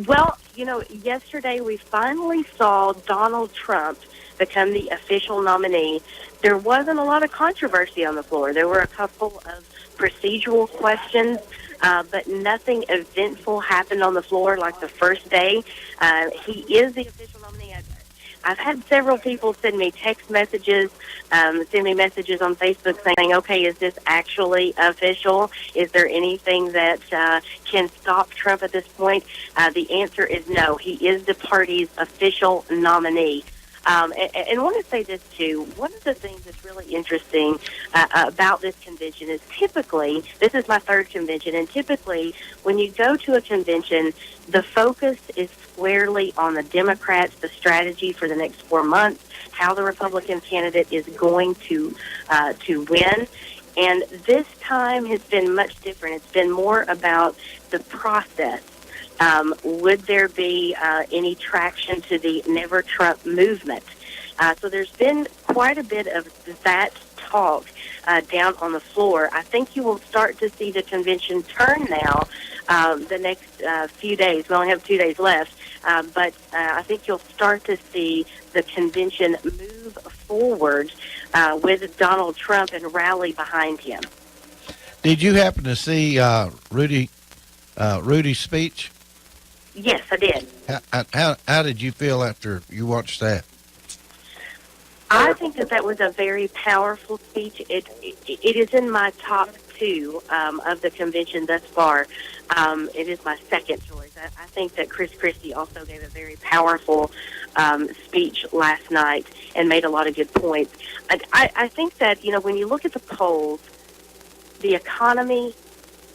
Speaker 19: Well, yesterday we finally saw Donald Trump become the official nominee. There wasn't a lot of controversy on the floor. There were a couple of procedural questions, but nothing eventful happened on the floor like the first day. He is the official nominee. I've had several people send me text messages, send me messages on Facebook saying, okay, is this actually official? Is there anything that can stop Trump at this point? The answer is no. He is the party's official nominee. And I want to say this, too. One of the things that's really interesting about this convention is typically, this is my third convention, and typically when you go to a convention, the focus is squarely on the Democrats, the strategy for the next 4 months, how the Republican candidate is going to win. And this time has been much different. It's been more about the process. Would there be any traction to the Never Trump movement? So there's been quite a bit of that talk down on the floor. I think you will start to see the convention turn now the next few days. We only have 2 days left, but I think you'll start to see the convention move forward with Donald Trump and rally behind him.
Speaker 6: Did you happen to see Rudy's speech?
Speaker 19: Yes, I did.
Speaker 6: How did you feel after you watched that?
Speaker 19: I think that was a very powerful speech. It is in my top two of the convention thus far. It is my second choice. I think that Chris Christie also gave a very powerful speech last night and made a lot of good points. I think that, when you look at the polls, the economy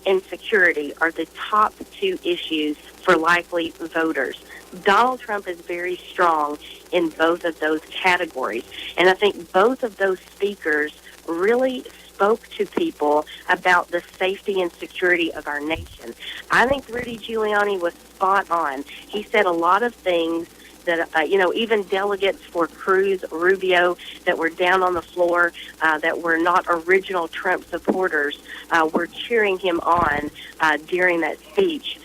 Speaker 19: and security are the top two issues for likely voters. Donald Trump is very strong in both of those categories. And I think both of those speakers really spoke to people about the safety and security of our nation. I think Rudy Giuliani was spot on. He said a lot of things that, even delegates for Cruz, Rubio, that were down on the floor, that were not original Trump supporters, were cheering him on during that speech.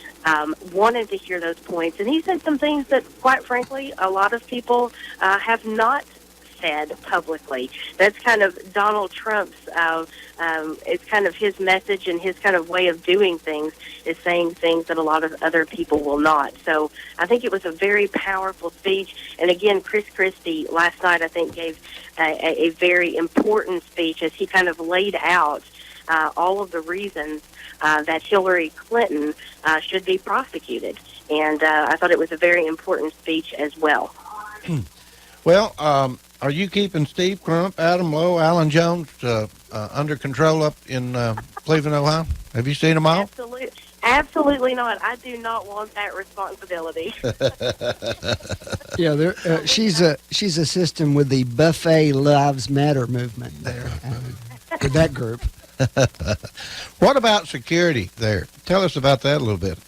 Speaker 19: Wanted to hear those points. And he said some things that, quite frankly, a lot of people have not said publicly. That's kind of Donald Trump's, it's kind of his message and his kind of way of doing things, is saying things that a lot of other people will not. So I think it was a very powerful speech. And again, Chris Christie last night, I think, gave a very important speech as he kind of laid out all of the reasons that Hillary Clinton should be prosecuted. And I thought it was a very important speech as well.
Speaker 6: Well, are you keeping Steve Crump, Adam Lowe, Alan Jones under control up in Cleveland, Ohio? Have you seen them all?
Speaker 19: Absolutely not. I do not want that responsibility.
Speaker 7: Yeah, she's assisting with the Buffet Lives Matter movement there with that group.
Speaker 6: What about security there? Tell us about that a little bit.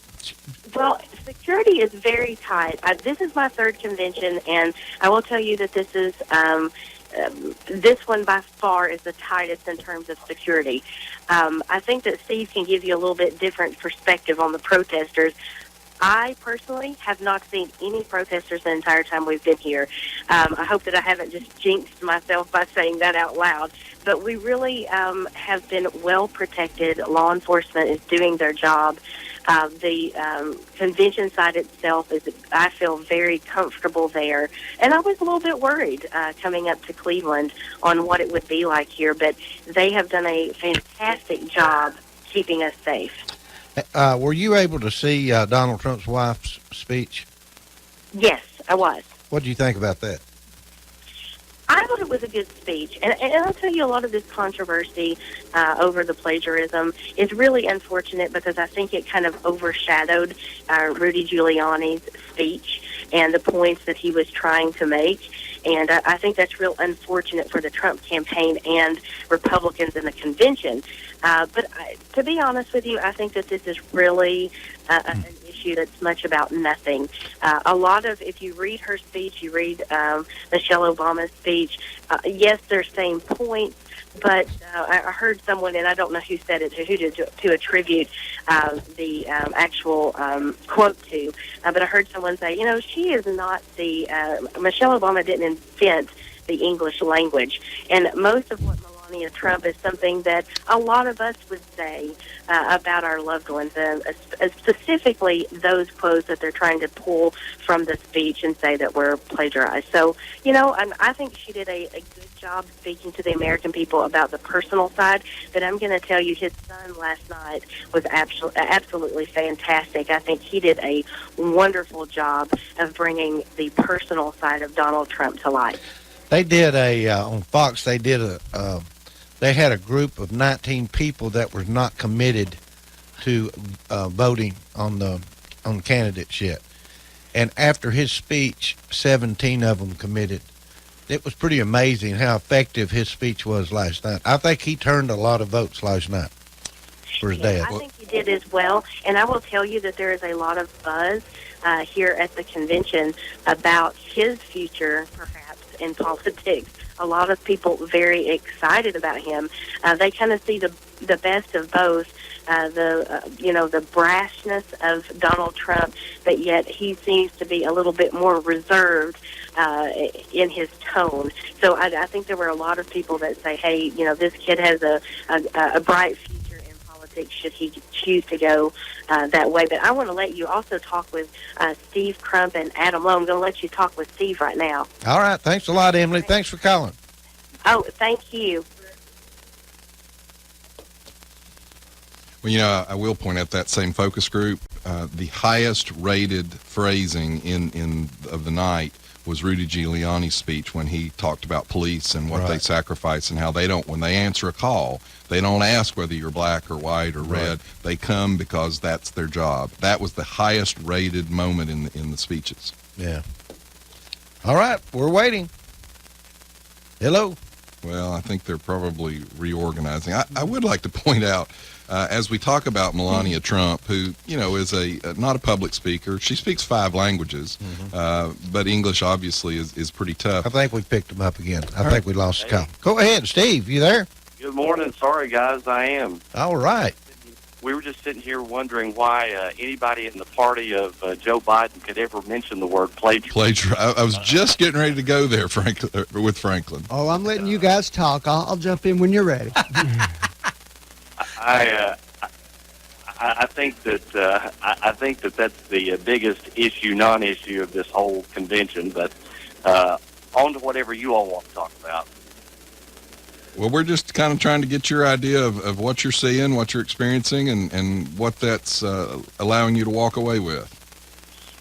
Speaker 19: Well, security is very tight. This is my third convention, and I will tell you that this is this one by far is the tightest in terms of security. I think that Steve can give you a little bit different perspective on the protesters. I personally have not seen any protesters the entire time we've been here. I hope that I haven't just jinxed myself by saying that out loud. But we really have been well protected. Law enforcement is doing their job. The convention site itself is, I feel, very comfortable there. And I was a little bit worried coming up to Cleveland on what it would be like here. But they have done a fantastic job keeping us safe.
Speaker 6: Were you able to see Donald Trump's wife's speech?
Speaker 19: Yes, I was.
Speaker 6: What do you think about that?
Speaker 19: I thought it was a good speech. And I'll tell you, a lot of this controversy over the plagiarism is really unfortunate because I think it kind of overshadowed Rudy Giuliani's speech and the points that he was trying to make. And I think that's real unfortunate for the Trump campaign and Republicans in the convention. But to be honest with you, I think that this is really an issue that's much about nothing. A lot of, if you read her speech, you read Michelle Obama's speech, yes, they're same points, but I heard someone, and I don't know who said it, who to attribute the actual quote to, but I heard someone say, she is not Michelle Obama didn't invent the English language. And most of what Melania Trump is something that a lot of us would say about our loved ones, specifically those quotes that they're trying to pull from the speech and say that were plagiarized. So, I think she did a good job speaking to the American people about the personal side, but I'm going to tell you his son last night was absolutely fantastic. I think he did a wonderful job of bringing the personal side of Donald Trump to life.
Speaker 6: They did on Fox, they had a group of 19 people that were not committed to voting on candidates yet. And after his speech, 17 of them committed. It was pretty amazing how effective his speech was last night. I think he turned a lot of votes last night for his dad.
Speaker 19: I think he did as well. And I will tell you that there is a lot of buzz here at the convention about his future, perhaps, in politics. A lot of people very excited about him. They kind of see the best of both, the brashness of Donald Trump, but yet he seems to be a little bit more reserved in his tone. So I think there were a lot of people that say, hey, this kid has a bright future in politics. politics should he choose to go that way. But I want to let you also talk with Steve Crump and Adam Lowe. I'm going to let you talk with Steve right now.
Speaker 6: All right. Thanks a lot, Emily. Thanks for calling.
Speaker 19: Oh, thank you.
Speaker 8: Well, you know, I will point out that same focus group, the highest rated phrasing of the night was Rudy Giuliani's speech when he talked about police and what they sacrifice and how they don't, when they answer a call, they don't ask whether you're black or white or red. They come because that's their job. That was the highest rated moment in the speeches.
Speaker 6: Yeah. All right, we're waiting. Hello.
Speaker 8: Well, I think they're probably reorganizing. I would like to point out, as we talk about Melania Trump, who, you know, is not a public speaker. She speaks 5 languages, but English obviously is pretty tough.
Speaker 6: I think we picked him up again. I think we lost the call. Go ahead, Steve. You there?
Speaker 20: Good morning. Sorry, guys. I am.
Speaker 6: All right.
Speaker 20: We were just sitting here wondering why anybody in the party of Joe Biden could ever mention the word plagiarism.
Speaker 8: I was just getting ready to go there, with Franklin.
Speaker 7: Oh, I'm letting you guys talk. I'll jump in when you're ready.
Speaker 20: I think that I think that that's the biggest non-issue of this whole convention. But on to whatever you all want to talk about.
Speaker 8: Well, we're just kind of trying to get your idea of what you're seeing, what you're experiencing, and what that's allowing you to walk away with.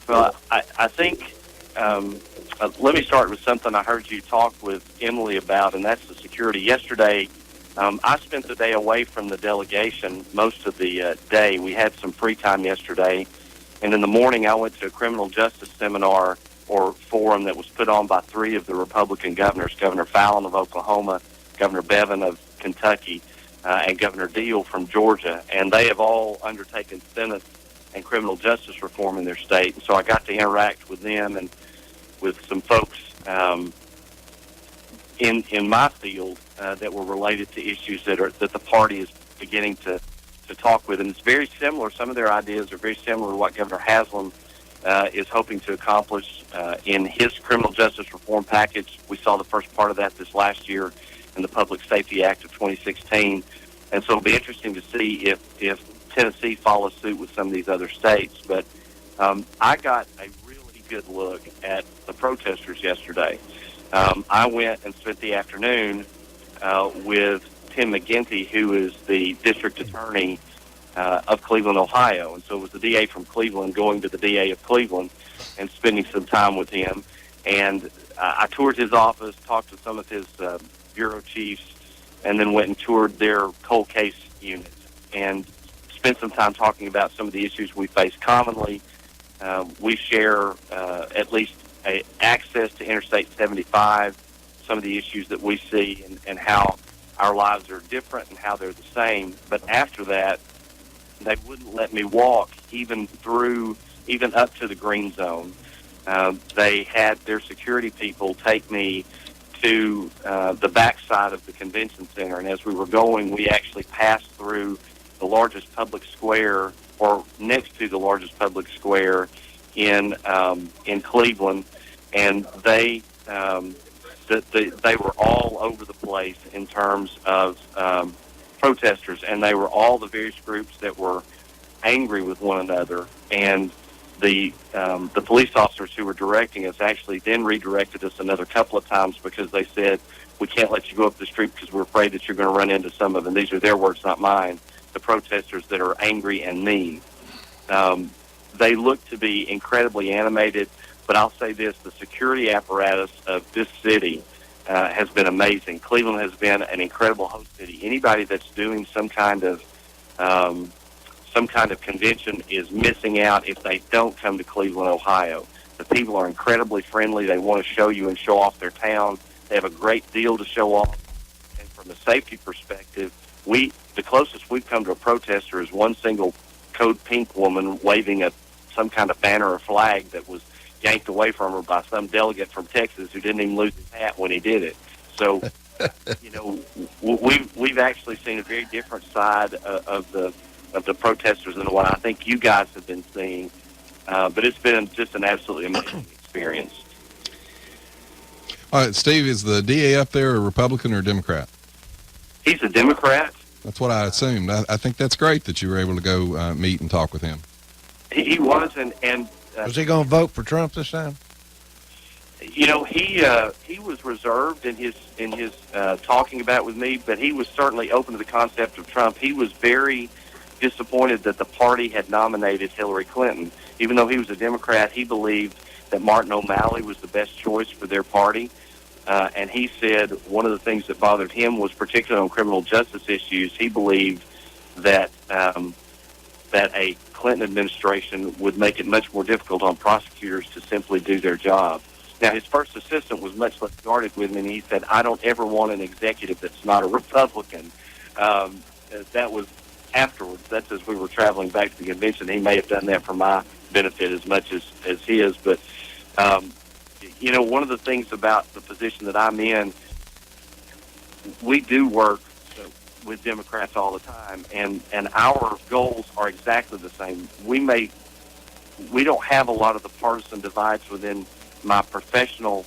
Speaker 20: Well, I think, let me start with something I heard you talk with Emily about, and that's the security. Yesterday, I spent the day away from the delegation most of the day. We had some free time yesterday, and in the morning I went to a criminal justice seminar or forum that was put on by 3 of the Republican governors, Governor Fallin of Oklahoma, Governor Bevin of Kentucky, and Governor Deal from Georgia, and they have all undertaken Senate and criminal justice reform in their state. And so I got to interact with them and with some folks in my field that were related to issues that the party is beginning to talk with. And it's very similar. Some of their ideas are very similar to what Governor Haslam is hoping to accomplish in his criminal justice reform package. We saw the first part of that this last year in the Public Safety Act of 2016. And so it'll be interesting to see if Tennessee follows suit with some of these other states. But I got a really good look at the protesters yesterday. I went and spent the afternoon with Tim McGinty, who is the district attorney of Cleveland, Ohio. And so it was the DA from Cleveland going to the DA of Cleveland and spending some time with him. And I toured his office, talked to some of his bureau chiefs, and then went and toured their cold case unit and spent some time talking about some of the issues we face commonly. We share at least access to Interstate 75, some of the issues that we see and how our lives are different and how they're the same. But after that, they wouldn't let me walk even up to the green zone. They had their security people take me to the backside of the convention center, and as we were going, we actually passed through the largest public square, or next to the largest public square in Cleveland, and they were all over the place in terms of protesters, and they were all the various groups that were angry with one another. And the police officers who were directing us actually then redirected us another couple of times because they said, we can't let you go up the street because we're afraid that you're going to run into some of them. These are their words, not mine. The protesters that are angry and mean. They look to be incredibly animated, but I'll say this, the security apparatus of this city has been amazing. Cleveland has been an incredible host city. Anybody that's doing some kind of convention is missing out if they don't come to Cleveland, Ohio. The people are incredibly friendly. They want to show you and show off their town. They have a great deal to show off. And from a safety perspective, the closest we've come to a protester is one single code pink woman waving some kind of banner or flag that was yanked away from her by some delegate from Texas who didn't even lose his hat when he did it. So, you know, we've actually seen a very different side of the protesters than what I think you guys have been seeing. But it's been just an absolutely amazing experience.
Speaker 8: All right, Steve, is the DA up there a Republican or a Democrat?
Speaker 20: He's a Democrat.
Speaker 8: That's what I assumed. I think that's great that you were able to go meet and talk with him.
Speaker 20: He was, and
Speaker 6: was he going to vote for Trump this time?
Speaker 20: You know, he was reserved in his talking about it with me, but he was certainly open to the concept of Trump. He was very disappointed that the party had nominated Hillary Clinton. Even though he was a Democrat, he believed that Martin O'Malley was the best choice for their party. And he said one of the things that bothered him was, particularly on criminal justice issues, he believed that that a Clinton administration would make it much more difficult on prosecutors to simply do their job. Now, his first assistant was much less guarded with me, and he said, I don't ever want an executive that's not a Republican. That was afterwards. That's as we were traveling back to the convention. He may have done that for my benefit as much as his. But, you know, one of the things about the position that I'm in, we do work with Democrats all the time, and our goals are exactly the same. We don't have a lot of the partisan divides within my professional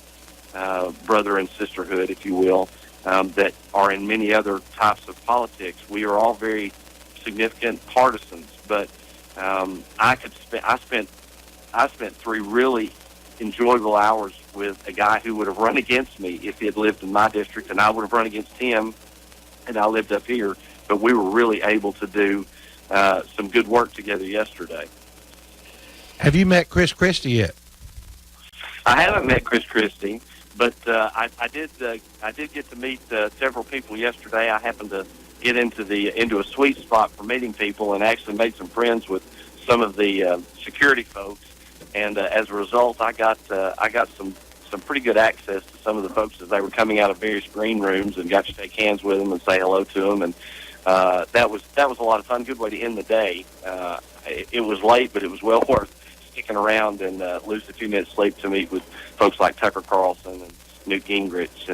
Speaker 20: brother and sisterhood, if you will, that are in many other types of politics. We are all very significant partisans, but I spent 3 really enjoyable hours with a guy who would have run against me if he had lived in my district, and I would have run against him, and I lived up here. But we were really able to do some good work together yesterday.
Speaker 6: Have you met Chris Christie yet?
Speaker 20: I haven't met Chris Christie, but I did get to meet several people yesterday. I happened to get into a sweet spot for meeting people, and actually made some friends with some of the security folks. And as a result, I got some pretty good access to some of the folks as they were coming out of various green rooms, and got to shake hands with them and say hello to them. And that was a lot of fun. Good way to end the day. It was late, but it was well worth sticking around and lose a few minutes sleep to meet with folks like Tucker Carlson and Newt Gingrich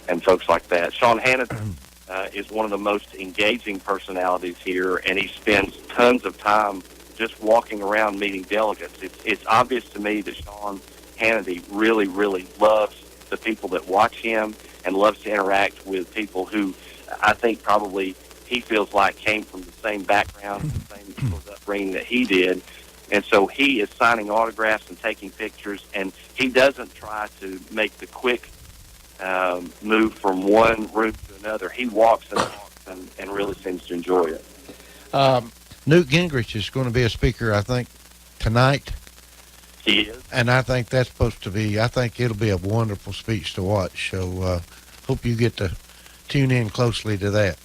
Speaker 20: and folks like that. Sean Hannity is one of the most engaging personalities here, and he spends tons of time just walking around meeting delegates. It's obvious to me that Sean Hannity really, really loves the people that watch him and loves to interact with people who I think probably he feels like came from the same background, the same upbringing that he did. And so he is signing autographs and taking pictures, and he doesn't try to make the quick move from one room to another. He walks and talks and really seems to enjoy it.
Speaker 6: Newt Gingrich is going to be a speaker, I think, tonight.
Speaker 20: He is.
Speaker 6: And I think that's supposed to be, I think it'll be a wonderful speech to watch. So hope you get to tune in closely to that.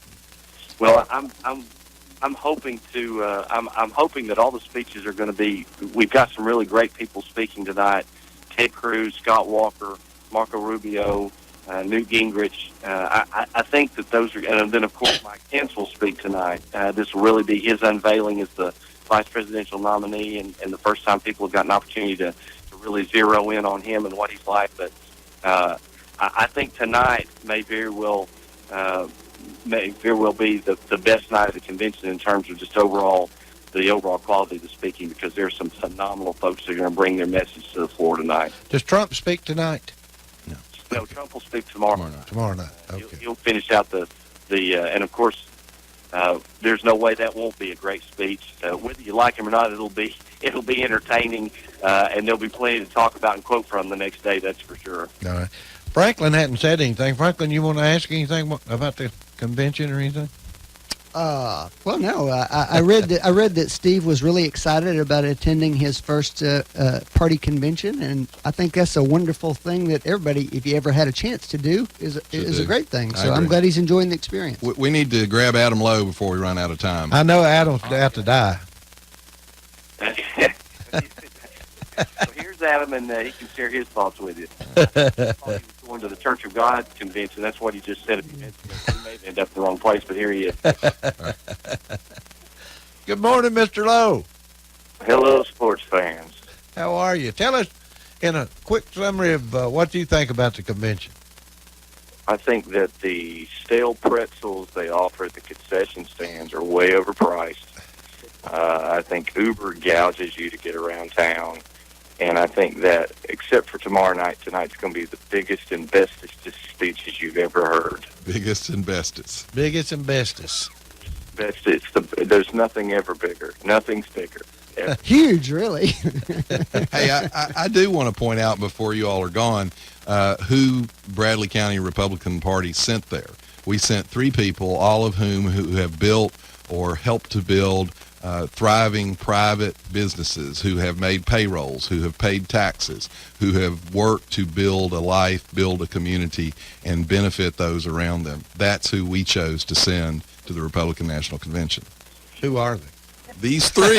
Speaker 20: Well, I'm hoping to. I'm hoping that all the speeches are going to be. We've got some really great people speaking tonight: Ted Cruz, Scott Walker, Marco Rubio, Newt Gingrich. I think that those are, and then of course Mike Pence will speak tonight. This will really be his unveiling as the vice presidential nominee, and the first time people have got an opportunity to really zero in on him and what he's like. But I think tonight may very well be the best night of the convention in terms of just the overall quality of the speaking, because there's some phenomenal folks that are going to bring their message to the floor tonight.
Speaker 6: Does Trump speak tonight?
Speaker 20: No, Trump will speak tomorrow.
Speaker 6: Tomorrow night. Okay.
Speaker 20: He'll finish out the and of course, there's no way that won't be a great speech. Whether you like him or not, it'll be entertaining, and there'll be plenty to talk about and quote from the next day. That's for sure.
Speaker 6: All right. Franklin hadn't said anything. Franklin, you want to ask anything about the convention or anything?
Speaker 7: Well, no. I read that Steve was really excited about attending his first party convention, and I think that's a wonderful thing that everybody, if you ever had a chance to do, is a great thing. So I'm glad he's enjoying the experience.
Speaker 8: We need to grab Adam Lowe before we run out of time.
Speaker 6: I know Adam's about to die.
Speaker 20: So here's Adam, and he can share his thoughts with you. I thought he was going to the Church of God convention. That's what he just said. He may end up in the wrong place, but here he is.
Speaker 6: Good morning, Mr. Lowe.
Speaker 21: Hello, sports fans.
Speaker 6: How are you? Tell us in a quick summary of what you think about the convention.
Speaker 21: I think that the stale pretzels they offer at the concession stands are way overpriced. I think Uber gouges you to get around town. And I think that, except for tomorrow night, tonight's going to be the biggest and bestest speeches you've ever heard.
Speaker 8: Biggest and bestest.
Speaker 6: Biggest and bestest.
Speaker 21: There's nothing ever bigger. Nothing's bigger. Ever.
Speaker 7: Huge, really.
Speaker 8: Hey, I do want to point out before you all are gone who Bradley County Republican Party sent there. We sent 3 people, all of who have built or helped to build thriving private businesses, who have made payrolls, who have paid taxes, who have worked to build a life, build a community, and benefit those around them. That's who we chose to send to the Republican National Convention.
Speaker 6: Who are they?
Speaker 8: These 3.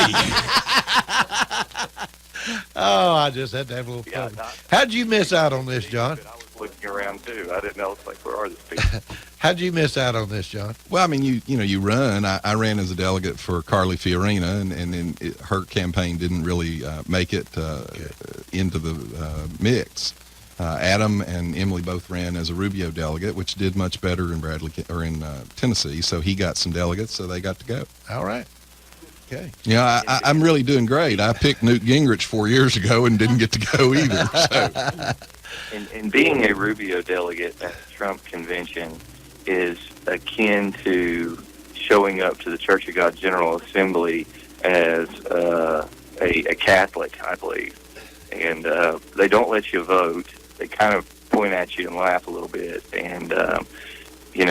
Speaker 6: Oh, I just had to have a little fun. How'd you miss out on this, John?
Speaker 21: I was looking around, too. I didn't know. It's like, where are these people?
Speaker 6: How'd you miss out on this, John?
Speaker 8: Well, I mean, you run. I ran as a delegate for Carly Fiorina, and her campaign didn't really make it into the mix. Adam and Emily both ran as a Rubio delegate, which did much better in Tennessee. So he got some delegates, so they got to go.
Speaker 6: All right. Okay.
Speaker 8: Yeah, I'm really doing great. I picked Newt Gingrich 4 years ago and didn't get to go either. So.
Speaker 21: And being a Rubio delegate at the Trump convention is akin to showing up to the Church of God General Assembly as a Catholic, I believe. And they don't let you vote. They kind of point at you and laugh a little bit. And,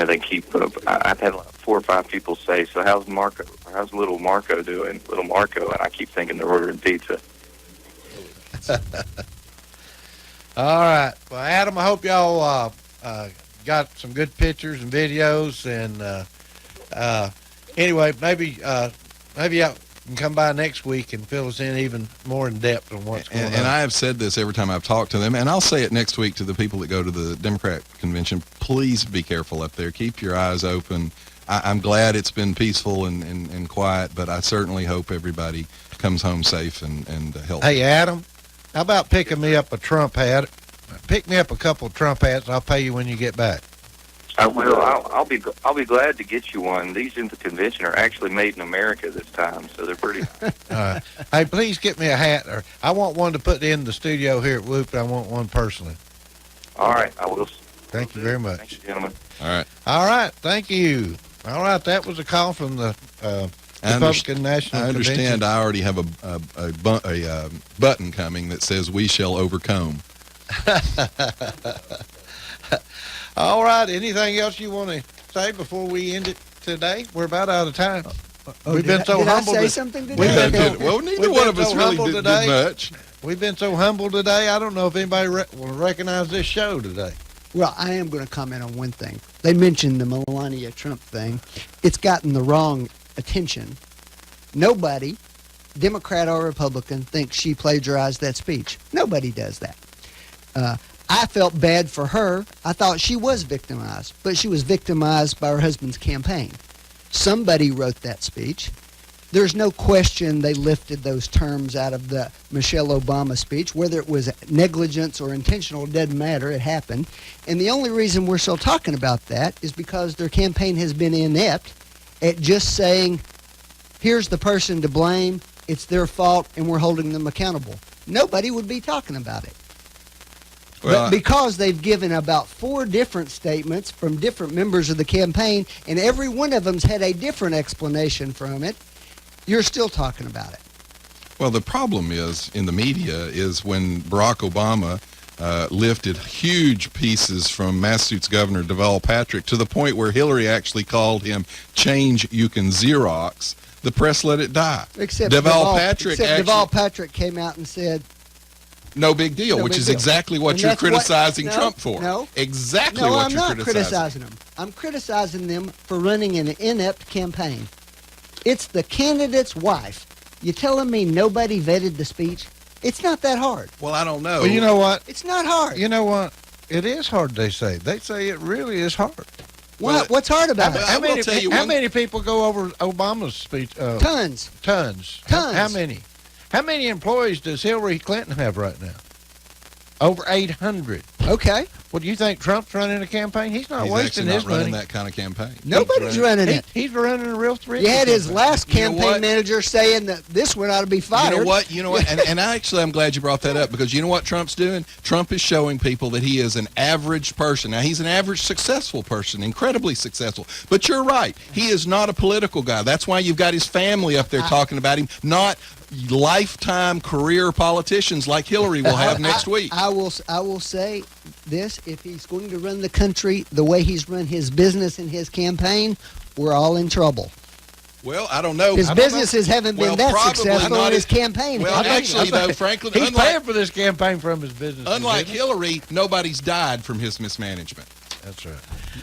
Speaker 21: they keep I've had like 4 or 5 people say, so how's Marco? Or how's little Marco doing? Little Marco. And I keep thinking they're ordering pizza.
Speaker 6: All right. Well, Adam, I hope y'all got some good pictures and videos. And anyway, maybe y'all can come by next week and fill us in even more in depth on what's going on.
Speaker 8: And I have said this every time I've talked to them, and I'll say it next week to the people that go to the Democrat convention. Please be careful up there. Keep your eyes open. I'm glad it's been peaceful and quiet, but I certainly hope everybody comes home safe and healthy.
Speaker 6: Hey, Adam, how about picking me up a Trump hat? Pick me up a couple of Trump hats. I'll pay you when you get back.
Speaker 21: I will. I'll be glad to get you one. These in the convention are actually made in America this time, so they're pretty.
Speaker 6: Hey, please get me a hat, or I want one to put in the studio here at Whoop. I want one personally.
Speaker 21: All right, I will.
Speaker 6: Thank you very much.
Speaker 21: Thank you, gentlemen.
Speaker 8: All
Speaker 6: right. Thank you. All right, that was a call from the Republican National Convention.
Speaker 8: I understand. I already have a button coming that says "We shall overcome."
Speaker 6: All right. Anything else you want to say before we end it today? We're about out of time. We've been so humble.
Speaker 7: Did I say something today?
Speaker 8: Well, neither one of us really did much.
Speaker 6: We've been so humble today. I don't know if anybody will recognize this show today.
Speaker 7: Well, I am going to comment on one thing. They mentioned the Melania Trump thing. It's gotten the wrong attention. Nobody, Democrat or Republican, thinks she plagiarized that speech. Nobody does that. I felt bad for her. I thought she was victimized, but she was victimized by her husband's campaign. Somebody wrote that speech. There's no question they lifted those terms out of the Michelle Obama speech. Whether it was negligence or intentional, it doesn't matter. It happened. And the only reason we're still talking about that is because their campaign has been inept at just saying, here's the person to blame, it's their fault, and we're holding them accountable. Nobody would be talking about it. But because they've given about 4 different statements from different members of the campaign, and every one of them's had a different explanation from it, you're still talking about it.
Speaker 8: Well, the problem is in the media is when Barack Obama lifted huge pieces from Massachusetts Governor Deval Patrick to the point where Hillary actually called him change you can Xerox, the press let it die.
Speaker 7: Except
Speaker 8: Deval
Speaker 7: Patrick came out and said,
Speaker 8: no big deal, which is exactly what you're criticizing Trump for.
Speaker 7: No.
Speaker 8: Exactly
Speaker 7: what
Speaker 8: you're criticizing.
Speaker 7: No, I'm not criticizing them. I'm criticizing them for running an inept campaign. It's the candidate's wife. You telling me nobody vetted the speech? It's not that hard.
Speaker 8: Well, I don't know.
Speaker 6: Well, you know what?
Speaker 7: It's not hard.
Speaker 6: You know what? It is hard, they say. They say it really is hard.
Speaker 7: What? What's hard about it?
Speaker 6: How many people go over Obama's speech?
Speaker 7: Tons.
Speaker 6: How many? How many employees does Hillary Clinton have right now? Over 800.
Speaker 7: Okay.
Speaker 6: Well, do you think Trump's running a campaign? He's not
Speaker 8: He's
Speaker 6: wasting
Speaker 8: actually
Speaker 6: his
Speaker 8: not running
Speaker 6: money.
Speaker 8: that kind of campaign.
Speaker 7: Nobody's running it.
Speaker 6: He's running a real threat.
Speaker 7: You had his last
Speaker 8: You know
Speaker 7: campaign
Speaker 8: what?
Speaker 7: manager saying that this one ought to be fired.
Speaker 8: You know what? And I'm glad you brought that up, because you know what Trump's doing? Trump is showing people that he is an average person. Now, he's an average successful person, incredibly successful. But you're right. He is not a political guy. That's why you've got his family up there talking about him, not lifetime career politicians like Hillary will have next week.
Speaker 7: I will say this: if he's going to run the country the way he's run his business and his campaign, we're all in trouble.
Speaker 8: Well, I don't know.
Speaker 7: His businesses haven't been that successful in his campaign.
Speaker 8: Well, actually, though, Franklin,
Speaker 6: he's paying for this campaign from his business.
Speaker 8: Unlike Hillary, nobody's died from his mismanagement.
Speaker 6: That's right.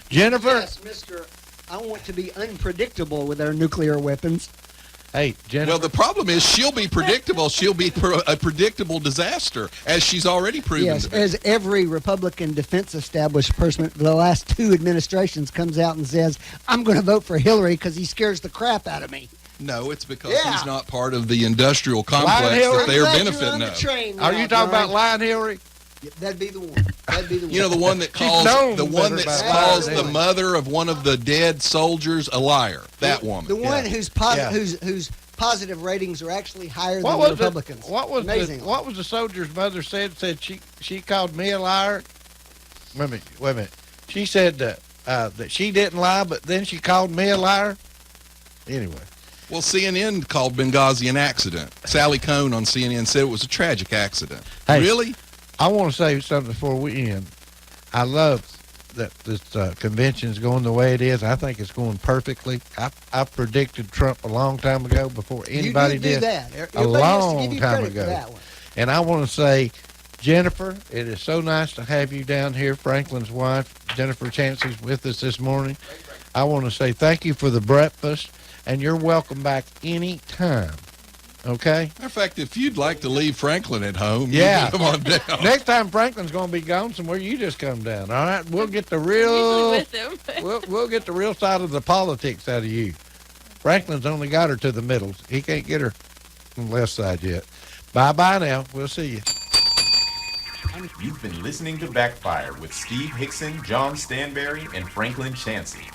Speaker 6: Jennifer?
Speaker 7: Yes, Mr. I want to be unpredictable with our nuclear weapons.
Speaker 6: Hey, Jennifer.
Speaker 8: Well, the problem is she'll be predictable. She'll be a predictable disaster, as she's already proven
Speaker 7: Yes,
Speaker 8: to be.
Speaker 7: as every Republican defense establishment for the last 2 administrations comes out and says, I'm going to vote for Hillary because he scares the crap out of me.
Speaker 8: No, it's because he's not part of the industrial complex that they're benefiting of.
Speaker 6: Are you talking about Lion Hillary?
Speaker 7: Yeah, that'd be the one. That'd be the one.
Speaker 8: You know, the one that calls the mother of one of the dead soldiers a liar. That woman.
Speaker 7: The one whose positive ratings are actually higher than the Republicans.
Speaker 6: What was the soldier's mother said? Said she called me a liar. Wait a minute. She said that she didn't lie, but then she called me a liar. Anyway.
Speaker 8: Well, CNN called Benghazi an accident. Sally Cohn on CNN said it was a tragic accident.
Speaker 6: Hey,
Speaker 8: really?
Speaker 6: I want to say something before we end. I love that this convention's going the way it is. I think it's going perfectly. I predicted Trump a long time ago before anybody
Speaker 7: did.
Speaker 6: That.
Speaker 7: Everybody
Speaker 6: a long
Speaker 7: has to give you
Speaker 6: time
Speaker 7: credit
Speaker 6: ago.
Speaker 7: for that one.
Speaker 6: And I want to say, Jennifer, it is so nice to have you down here. Franklin's wife, Jennifer Chancey's with us this morning. I want to say thank you for the breakfast, and you're welcome back any time. Okay?
Speaker 8: Matter of fact, if you'd like to leave Franklin at home, you
Speaker 6: yeah,
Speaker 8: can come on down.
Speaker 6: Next time Franklin's going to be gone somewhere, you just come down. All right? We'll get the real
Speaker 2: with him.
Speaker 6: we'll get the real side of the politics out of you. Franklin's only got her to the middle. He can't get her on the left side yet. Bye-bye now. We'll see you.
Speaker 5: You've been listening to Backfire with Steve Hickson, John Stanberry, and Franklin Chancey.